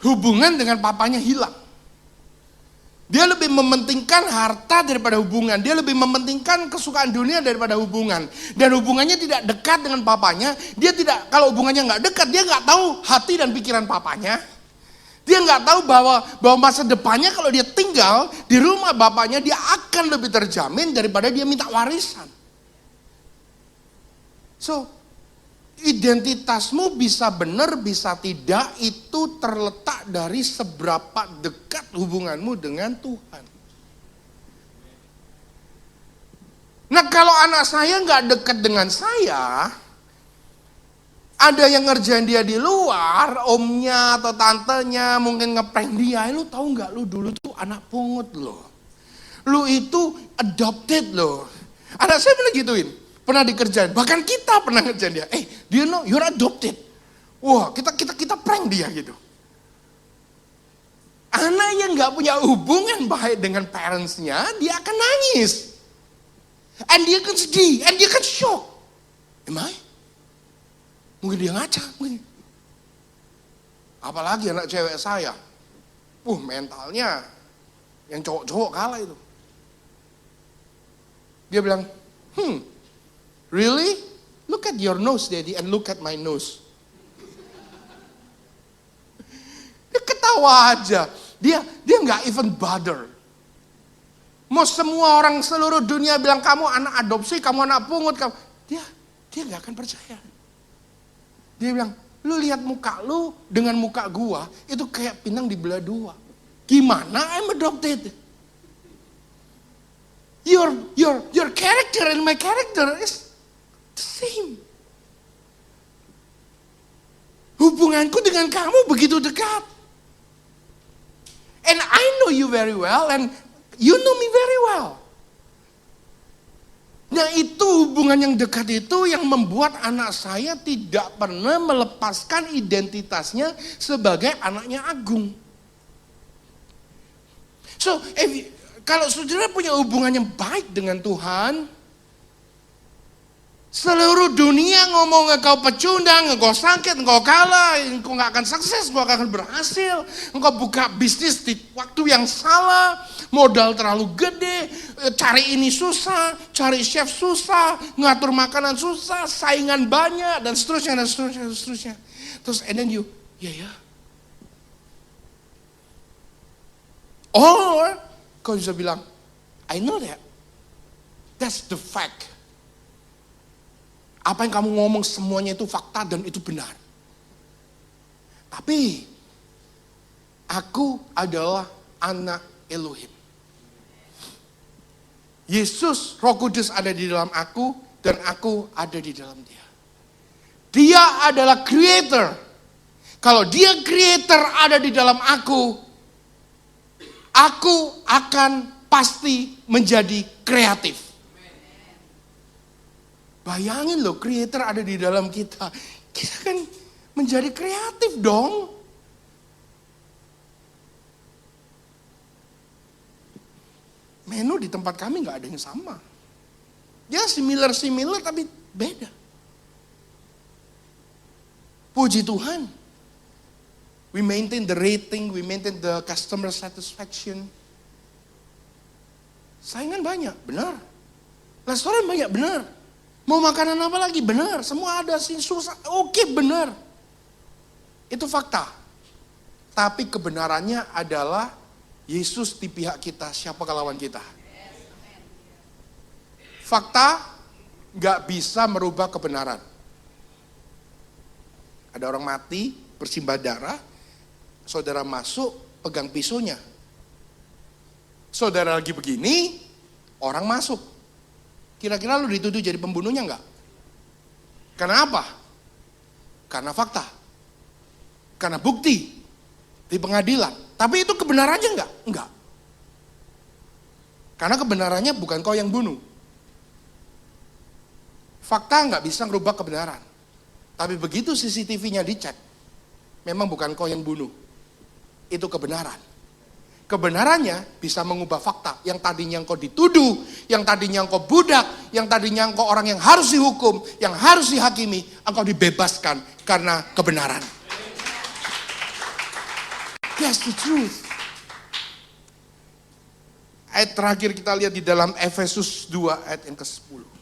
Hubungan dengan papanya hilang. Dia lebih mementingkan harta daripada hubungan. Dia lebih mementingkan kesukaan dunia daripada hubungan. Dan hubungannya tidak dekat dengan papanya. Dia tidak, kalau hubungannya nggak dekat, dia nggak tahu hati dan pikiran papanya. Dia nggak tahu bahwa masa depannya kalau dia tinggal di rumah bapaknya, dia akan lebih terjamin daripada dia minta warisan. So, identitasmu bisa benar, bisa tidak, itu terletak dari seberapa dekat hubunganmu dengan Tuhan. Nah kalau anak saya nggak dekat dengan saya, ada yang ngerjain dia di luar, omnya atau tantenya mungkin ngeprank dia. Lu tahu nggak, lu dulu tuh anak pungut loh. Lu itu adopted loh. Anak saya pernah gituin, pernah dikerjain. Bahkan kita pernah ngerjain dia. Do you know you're adopted? Wah, kita prank dia gitu. Anak yang nggak punya hubungan baik dengan parentsnya, dia akan nangis. And dia akan sedih, and dia akan shock. Am I? Mungkin dia ngaca, mungkin. Apalagi anak cewek saya. Mentalnya yang cowok-cowok kalah itu. Dia bilang, really? Look at your nose, Daddy, and look at my nose. Dia ketawa aja. Dia nggak even bother. Mau semua orang seluruh dunia bilang kamu anak adopsi, kamu anak pungut, kamu. Dia nggak akan percaya. Dia bilang, lu lihat muka lu dengan muka gua, itu kayak pinang dibelah dua. Gimana I'm adopted? Your character and my character is the same. Hubunganku dengan kamu begitu dekat. And I know you very well and you know me very well. Nah itu hubungan yang dekat itu yang membuat anak saya tidak pernah melepaskan identitasnya sebagai anaknya Agung. So, kalau saudara punya hubungan yang baik dengan Tuhan, seluruh dunia ngomong engkau pecundang, engkau sakit, engkau kalah, engkau gak akan sukses, engkau gak akan berhasil, engkau buka bisnis di waktu yang salah, modal terlalu gede, cari ini susah, cari chef susah, ngatur makanan susah, saingan banyak, dan seterusnya, dan seterusnya, dan seterusnya. Terus, and then you, yeah. Or, kau bisa bilang, I know that. That's the fact. Apa yang kamu ngomong semuanya itu fakta dan itu benar. Tapi, aku adalah anak Elohim. Yesus, Roh Kudus ada di dalam aku dan aku ada di dalam dia. Dia adalah creator. Kalau dia creator ada di dalam aku akan pasti menjadi kreatif. Bayangin loh, creator ada di dalam kita. Kita kan menjadi kreatif dong. Menu di tempat kami gak ada yang sama. Ya similar tapi beda. Puji Tuhan. We maintain the rating, we maintain the customer satisfaction. Saingan banyak, benar. Restoran banyak, benar. Mau makanan apa lagi? Benar, semua ada sih, susah. Oke, benar. Itu fakta. Tapi kebenarannya adalah Yesus di pihak kita, siapa lawan kita? Fakta gak bisa merubah kebenaran. Ada orang mati, bersimbah darah, saudara masuk, pegang pisaunya. Saudara lagi begini, orang masuk. Kira-kira lu dituduh jadi pembunuhnya enggak? Karena apa? Karena fakta. Karena bukti di pengadilan. Tapi itu kebenarannya enggak? Enggak. Karena kebenarannya bukan kau yang bunuh. Fakta enggak bisa merubah kebenaran. Tapi begitu CCTV-nya dicek, memang bukan kau yang bunuh. Itu kebenaran. Kebenarannya bisa mengubah fakta. Yang tadinya engkau dituduh, yang tadinya engkau budak, yang tadinya engkau orang yang harus dihukum, yang harus dihakimi, engkau dibebaskan karena kebenaran. That's the truth. Ayat terakhir kita lihat di dalam Efesus 2 ayat yang ke-10.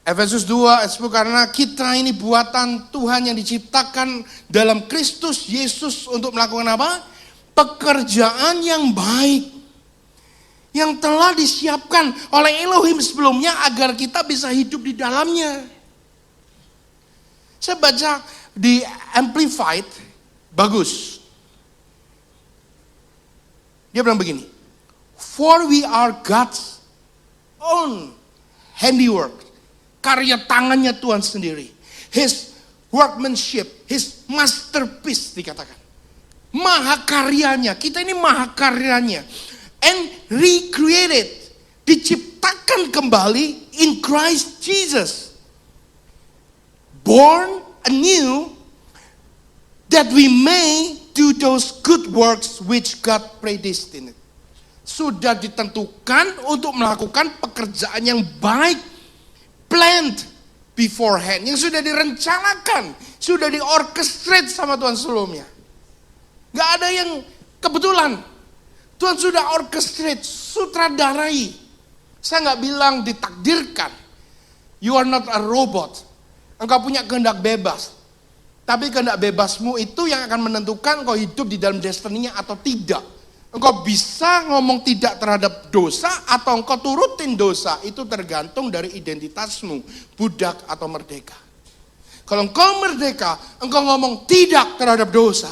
Efesus 2 ayat 10, karena kita ini buatan Tuhan yang diciptakan dalam Kristus Yesus untuk melakukan apa? Pekerjaan yang baik. Yang telah disiapkan oleh Elohim sebelumnya agar kita bisa hidup di dalamnya. Saya baca di Amplified, bagus. Dia bilang begini, for we are God's own handiwork. Karya tangannya Tuhan sendiri. His workmanship, his masterpiece dikatakan. Mahakaryanya, kita ini mahakaryanya. And recreated, diciptakan kembali in Christ Jesus. Born anew, that we may do those good works which God predestined. Sudah ditentukan untuk melakukan pekerjaan yang baik planned beforehand, yang sudah direncanakan, sudah diorchestrate sama Tuhan sebelumnya. Gak ada yang kebetulan. Tuhan sudah orchestrate, sutradarai. Saya gak bilang ditakdirkan. You are not a robot. Engkau punya kehendak bebas. Tapi kehendak bebasmu itu yang akan menentukan engkau hidup di dalam destiny-nya atau tidak. Engkau bisa ngomong tidak terhadap dosa atau engkau turutin dosa. Itu tergantung dari identitasmu, budak atau merdeka. Kalau engkau merdeka, engkau ngomong tidak terhadap dosa,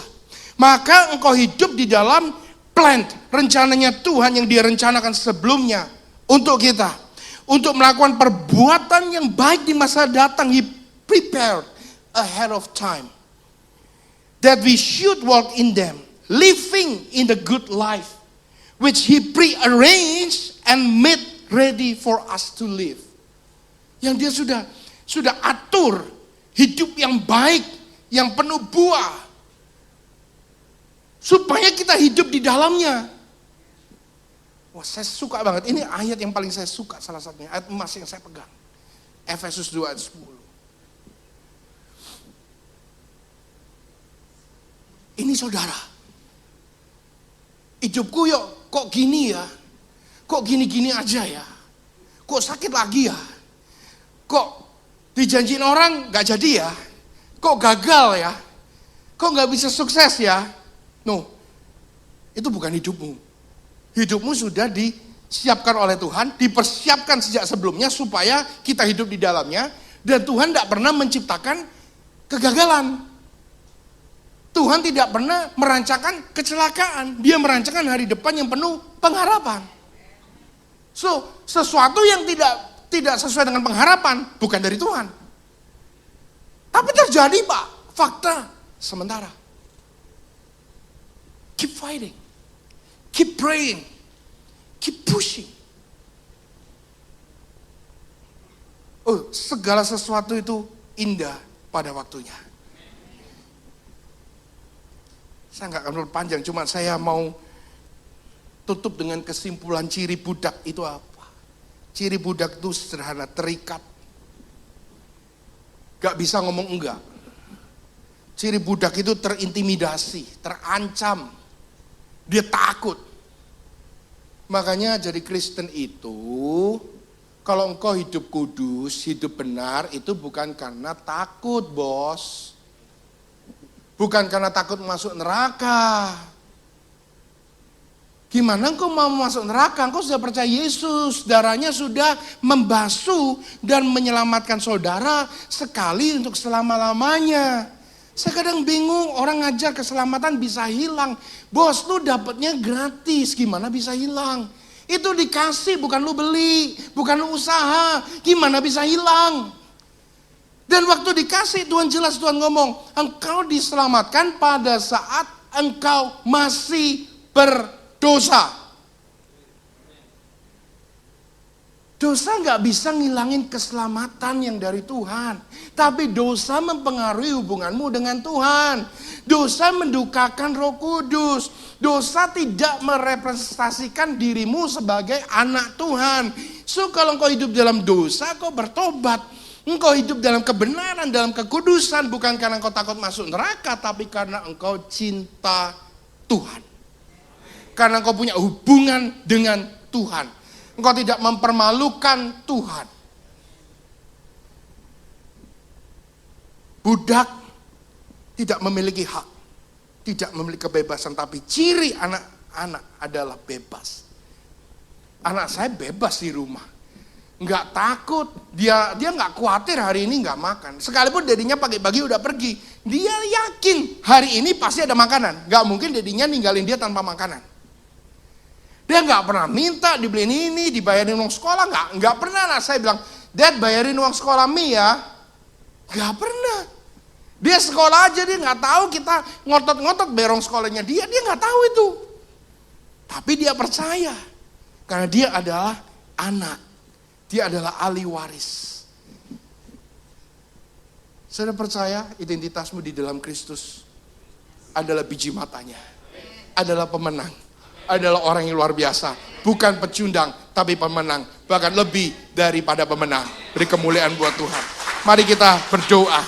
maka engkau hidup di dalam plan, rencananya Tuhan yang dia rencanakan sebelumnya untuk kita. Untuk melakukan perbuatan yang baik di masa datang, He prepared ahead of time. That we should walk in them, living in the good life, which He prearranged and made ready for us to live. Yang dia sudah atur hidup yang baik, yang penuh buah, supaya kita hidup di dalamnya. Wah, saya suka banget. Ini ayat yang paling saya suka, salah satunya. Ayat emas yang saya pegang. Efesus 2 ayat 10. Ini saudara. Hidupku kok gini ya? Kok gini-gini aja ya? Kok sakit lagi ya? Kok dijanjiin orang gak jadi ya? Kok gagal ya? Kok gak bisa sukses ya? No, itu bukan hidupmu. Hidupmu sudah disiapkan oleh Tuhan, dipersiapkan sejak sebelumnya supaya kita hidup di dalamnya. Dan Tuhan tidak pernah menciptakan kegagalan. Tuhan tidak pernah merancangkan kecelakaan. Dia merancangkan hari depan yang penuh pengharapan. So, sesuatu yang tidak sesuai dengan pengharapan bukan dari Tuhan. Tapi terjadi, Pak, fakta sementara. Keep fighting. Keep praying. Keep pushing. Oh, segala sesuatu itu indah pada waktunya. Saya nggak akan panjang, cuma saya mau tutup dengan kesimpulan ciri budak itu apa. Ciri budak itu sederhana, terikat. Gak bisa ngomong enggak. Ciri budak itu terintimidasi, terancam. Dia takut. Makanya jadi Kristen itu, kalau engkau hidup kudus, hidup benar, itu bukan karena takut, bos. Bukan karena takut masuk neraka. Gimana engkau mau masuk neraka? Engkau sudah percaya Yesus, darahnya sudah membasuh dan menyelamatkan saudara sekali untuk selama-lamanya. Saya kadang bingung, orang ngajar keselamatan bisa hilang. Bos, lu dapatnya gratis, gimana bisa hilang? Itu dikasih, bukan lu beli, bukan lu usaha. Gimana bisa hilang? Dan waktu dikasih, Tuhan jelas, Tuhan ngomong, engkau diselamatkan pada saat engkau masih berdosa. Dosa gak bisa ngilangin keselamatan yang dari Tuhan. Tapi dosa mempengaruhi hubunganmu dengan Tuhan. Dosa mendukakan Roh Kudus. Dosa tidak merepresentasikan dirimu sebagai anak Tuhan. So kalau engkau hidup dalam dosa, kau bertobat. Engkau hidup dalam kebenaran, dalam kekudusan. Bukan karena engkau takut masuk neraka, tapi karena engkau cinta Tuhan. Karena engkau punya hubungan dengan Tuhan. Engkau tidak mempermalukan Tuhan. Budak tidak memiliki hak, tidak memiliki kebebasan, tapi ciri anak-anak adalah bebas. Anak saya bebas di rumah, nggak takut, dia nggak khawatir hari ini nggak makan. Sekalipun dedinya pagi-pagi udah pergi, dia yakin hari ini pasti ada makanan. Nggak mungkin dedinya ninggalin dia tanpa makanan. Dia nggak pernah minta dibeliin ini, dibayarin uang sekolah, nggak pernah. Nah, saya bilang, Dad bayarin uang sekolah Mi ya, nggak pernah. Dia sekolah aja, dia nggak tahu kita ngotot-ngotot bayar uang sekolahnya dia nggak tahu itu. Tapi dia percaya, karena dia adalah anak, dia adalah ahli waris. Saya percaya identitasmu di dalam Kristus adalah biji matanya, adalah pemenang. adalah orang yang luar biasa. Bukan pecundang, tapi pemenang. Bahkan lebih daripada pemenang. Beri kemuliaan buat Tuhan. Mari kita berdoa.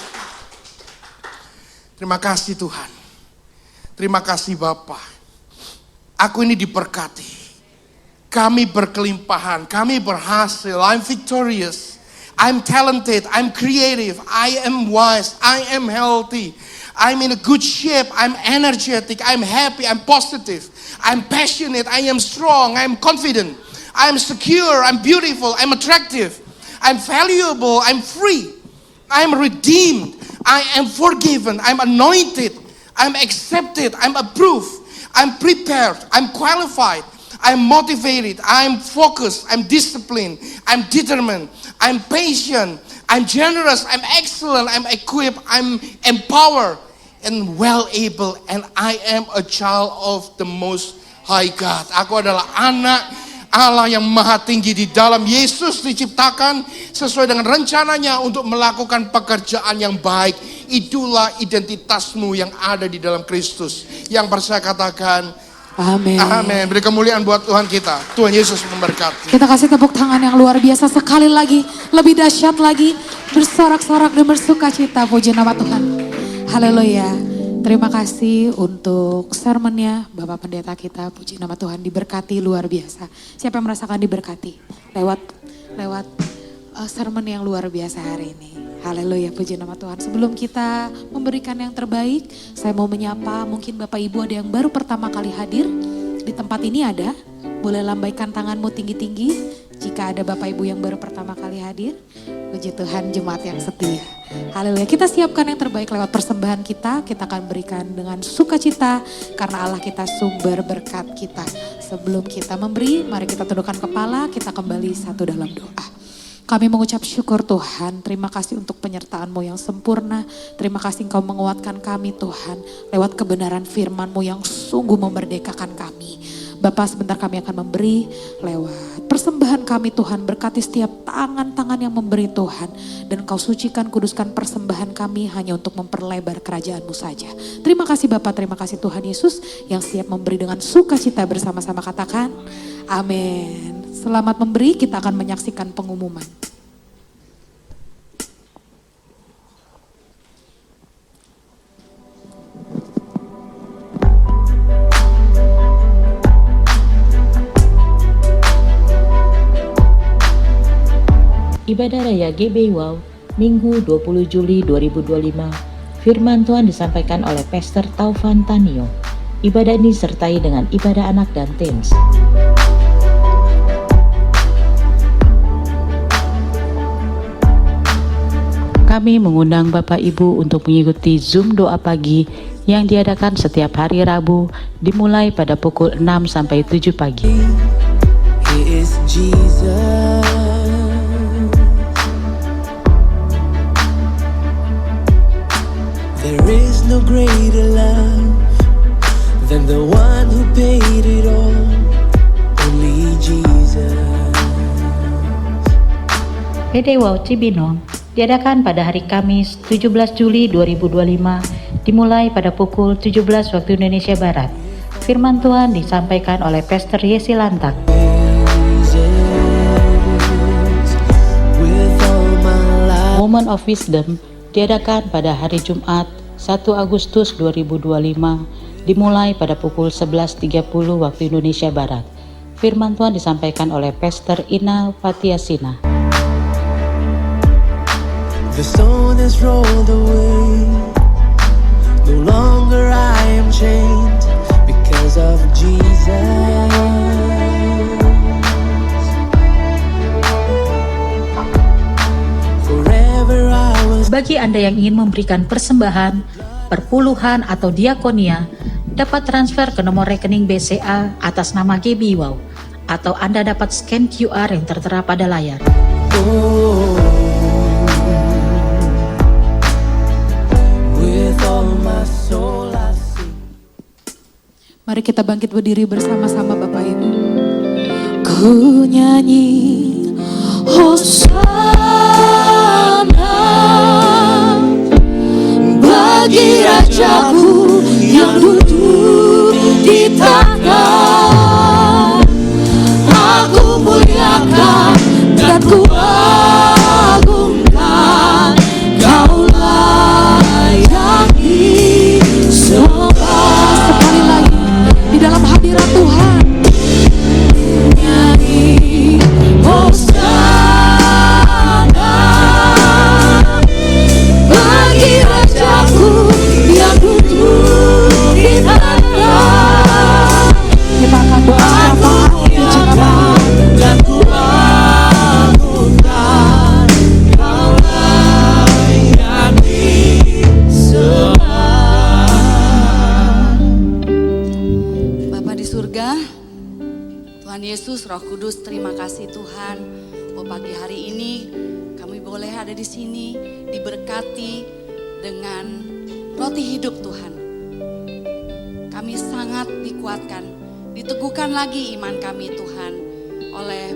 Terima kasih Tuhan. Terima kasih Bapa. Aku ini diberkati. Kami berkelimpahan. Kami berhasil. I'm victorious. I'm talented. I'm creative. I am wise. I am healthy. I'm in a good shape. I'm energetic. I'm happy. I'm positive. I'm passionate. I am strong. I'm confident. I'm secure. I'm beautiful. I'm attractive. I'm valuable. I'm free. I'm redeemed. I am forgiven. I'm anointed. I'm accepted. I'm approved. I'm prepared. I'm qualified. I'm motivated. I'm focused. I'm disciplined. I'm determined. I'm patient. I'm generous. I'm excellent. I'm equipped. I'm empowered and well able. And I am a child of the Most High God. Aku adalah anak Allah yang maha tinggi. Di dalam Yesus diciptakan sesuai dengan rencananya untuk melakukan pekerjaan yang baik. Itulah identitasmu yang ada di dalam Kristus. Yang percaya katakan Amin. amin. Beri kemuliaan buat Tuhan kita. Tuhan Yesus memberkati. Kita kasih tepuk tangan yang luar biasa sekali lagi. Lebih dahsyat lagi. Bersorak-sorak dan bersuka cita. Puji nama Tuhan. Haleluya. Terima kasih untuk sermonnya Bapak Pendeta kita. Puji nama Tuhan, diberkati luar biasa. Siapa yang merasakan diberkati lewat sermon yang luar biasa hari ini. Haleluya, puji nama Tuhan. Sebelum kita memberikan yang terbaik, saya mau menyapa mungkin Bapak Ibu ada yang baru pertama kali hadir di tempat ini ada. Boleh lambaikan tanganmu tinggi-tinggi jika ada Bapak Ibu yang baru pertama kali hadir. Puji Tuhan, jemaat yang setia. Haleluya, kita siapkan yang terbaik lewat persembahan kita. Kita akan berikan dengan sukacita karena Allah kita sumber berkat kita. Sebelum kita memberi, mari kita tundukkan kepala, kita kembali satu dalam doa. Kami mengucap syukur Tuhan, terima kasih untuk penyertaan-Mu yang sempurna. Terima kasih Engkau menguatkan kami Tuhan, lewat kebenaran firman-Mu yang sungguh memerdekakan kami. Bapak, sebentar kami akan memberi lewat persembahan kami Tuhan. Berkati setiap tangan-tangan yang memberi Tuhan. Dan Engkau sucikan, kuduskan persembahan kami hanya untuk memperlebar kerajaan-Mu saja. Terima kasih Bapak, terima kasih Tuhan Yesus yang siap memberi dengan sukacita bersama-sama, katakan amin. Selamat memberi, kita akan menyaksikan pengumuman. Ibadah Raya GB Wow, Minggu 20 Juli 2025. Firman Tuhan disampaikan oleh Pastor Taufan Tanio. Ibadah ini disertai dengan ibadah anak dan teens. Kami mengundang Bapak Ibu untuk mengikuti Zoom doa pagi yang diadakan setiap hari Rabu dimulai pada pukul 6 sampai 7 pagi. He is Jesus. There is no greater love than the one who paid it all. Only Jesus. PD Wow Cibinong diadakan pada hari Kamis 17 Juli 2025 dimulai pada pukul 17 waktu Indonesia Barat. Firman Tuhan disampaikan oleh Pastor Yesi Lantak. Woman of Wisdom diadakan pada hari Jumat 1 Agustus 2025 dimulai pada pukul 11.30 waktu Indonesia Barat. Firman Tuhan disampaikan oleh Pastor Ina Fatiasina. The stone has rolled away. No longer I am chained because of Jesus. Forever I will. Bagi Anda yang ingin memberikan persembahan, perpuluhan atau diakonia, dapat transfer ke nomor rekening BCA atas nama GB Wow, atau Anda dapat scan QR yang tertera pada layar. Mari kita bangkit berdiri bersama-sama Bapak Ibu. Ku nyanyi Hosana bagi Rajaku yang duduk di tahta. muliakan dan ku agungkan. Kau layak disembah. Sekali lagi di dalam hadirat Tuhan nyanyi Hosana bagi Rajaku yang duduk di tanah. Kita akan doa dan ku agungkan. Kau layak disembah. Bapa di surga, Tuhan Yesus, Roh Kudus, terima kasih Tuhan. Pagi hari ini kami boleh ada di sini, diberkati dengan roti hidup Tuhan. Kami sangat dikuatkan, diteguhkan lagi iman kami Tuhan oleh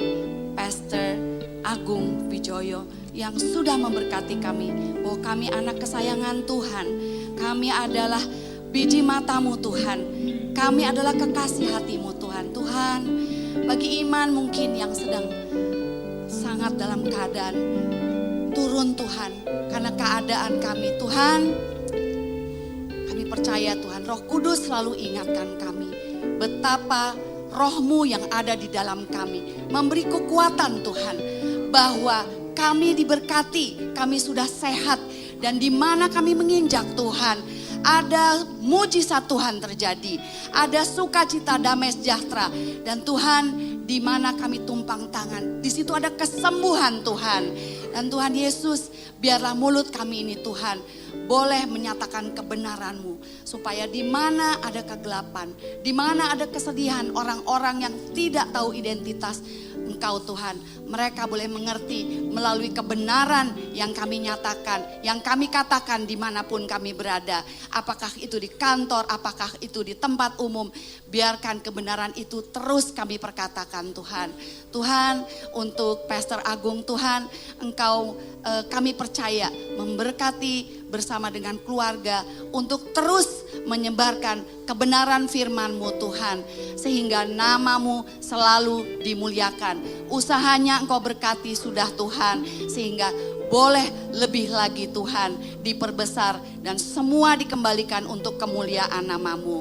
Pastor Agung Wijoyo yang sudah memberkati kami bahwa kami anak kesayangan Tuhan. Kami adalah biji matamu Tuhan. Kami adalah kekasih hatimu Tuhan. Tuhan, bagi iman mungkin yang sedang sangat dalam keadaan turun Tuhan karena keadaan kami Tuhan, kami percaya Tuhan Roh Kudus selalu ingatkan kami betapa Roh-Mu yang ada di dalam kami memberi kekuatan Tuhan bahwa kami diberkati, kami sudah sehat, dan di mana kami menginjak Tuhan ada mujizat Tuhan terjadi, ada sukacita, damai sejahtera, dan Tuhan di mana kami tumpang tangan, di situ ada kesembuhan Tuhan. Dan Tuhan Yesus, biarlah mulut kami ini Tuhan boleh menyatakan kebenaran-Mu, supaya di mana ada kegelapan, di mana ada kesedihan orang-orang yang tidak tahu identitas Engkau Tuhan, mereka boleh mengerti melalui kebenaran yang kami nyatakan, yang kami katakan dimanapun kami berada. Apakah itu di kantor, apakah itu di tempat umum, biarkan kebenaran itu terus kami perkatakan Tuhan. Tuhan, untuk Pastor Agung Tuhan, Engkau kami percaya memberkati bersama dengan keluarga untuk terus menyebarkan kebenaran firman-Mu Tuhan, sehingga nama-Mu selalu dimuliakan. Usahanya Engkau berkati sudah Tuhan, sehingga boleh lebih lagi Tuhan diperbesar dan semua dikembalikan untuk kemuliaan nama-Mu.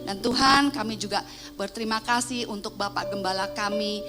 Dan Tuhan, kami juga berterima kasih untuk Bapak Gembala kami,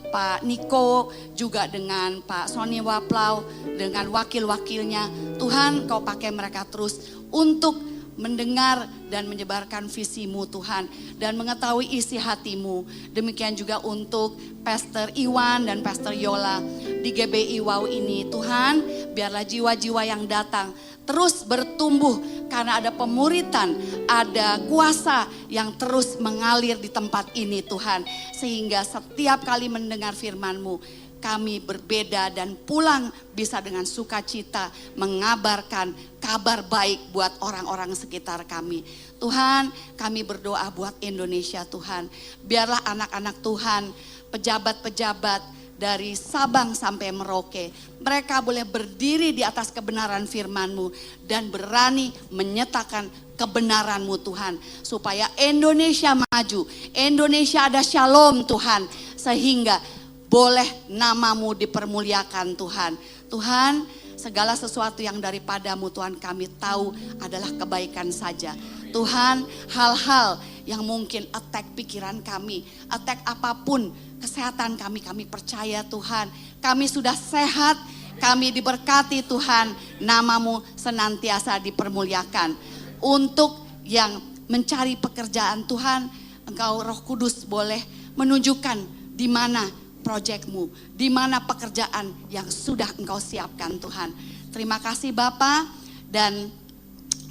Pak Niko, juga dengan Pak Sony Waplau, dengan wakil-wakilnya. Tuhan, Kau pakai mereka terus untuk mendengar dan menyebarkan visi-Mu Tuhan, dan mengetahui isi hati-Mu. Demikian juga untuk Pastor Iwan dan Pastor Yola di GBI WOW ini Tuhan, biarlah jiwa-jiwa yang datang terus bertumbuh karena ada pemuritan, ada kuasa yang terus mengalir di tempat ini Tuhan, sehingga setiap kali mendengar firman-Mu kami berbeda dan pulang bisa dengan sukacita mengabarkan kabar baik buat orang-orang sekitar kami. Tuhan, kami berdoa buat Indonesia Tuhan. Biarlah anak-anak Tuhan, pejabat-pejabat dari Sabang sampai Merauke, mereka boleh berdiri di atas kebenaran firman-Mu dan berani menyatakan kebenaran-Mu Tuhan. Supaya Indonesia maju, Indonesia ada shalom Tuhan, sehingga boleh nama-Mu dipermuliakan Tuhan. Tuhan, segala sesuatu yang daripada-Mu Tuhan kami tahu adalah kebaikan saja. Tuhan, hal-hal yang mungkin attack pikiran kami, attack apapun kesehatan kami, kami percaya Tuhan, kami sudah sehat, kami diberkati Tuhan, nama-Mu senantiasa dipermuliakan. Untuk yang mencari pekerjaan Tuhan, Engkau Roh Kudus boleh menunjukkan di mana proyek-Mu, di mana pekerjaan yang sudah Engkau siapkan Tuhan. Terima kasih Bapa, dan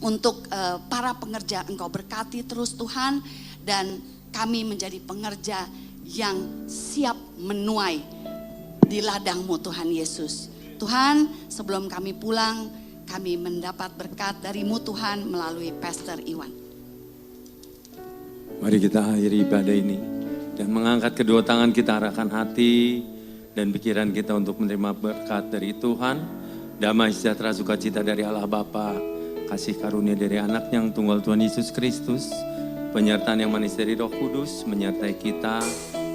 untuk para pengerja Engkau berkati terus Tuhan, dan kami menjadi pengerja yang siap menuai di ladang-Mu Tuhan Yesus. Tuhan, sebelum kami pulang, kami mendapat berkat dari-Mu Tuhan melalui Pastor Iwan. Mari kita akhiri ibadah ini dan mengangkat kedua tangan kita, arahkan hati dan pikiran kita untuk menerima berkat dari Tuhan. Damai sejahtera sukacita dari Allah Bapa, kasih karunia dari anak yang tunggal Tuhan Yesus Kristus, penyertaan yang manis dari Roh Kudus menyertai kita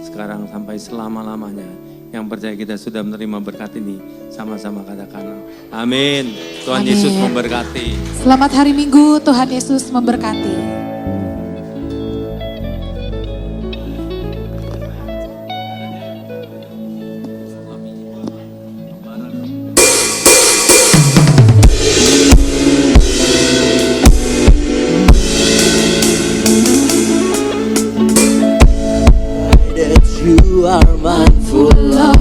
sekarang sampai selama-lamanya. Yang percaya kita sudah menerima berkat ini, sama-sama katakan amin. Tuhan Amin. Yesus memberkati. Selamat hari Minggu, Tuhan Yesus memberkati. That you are mindful of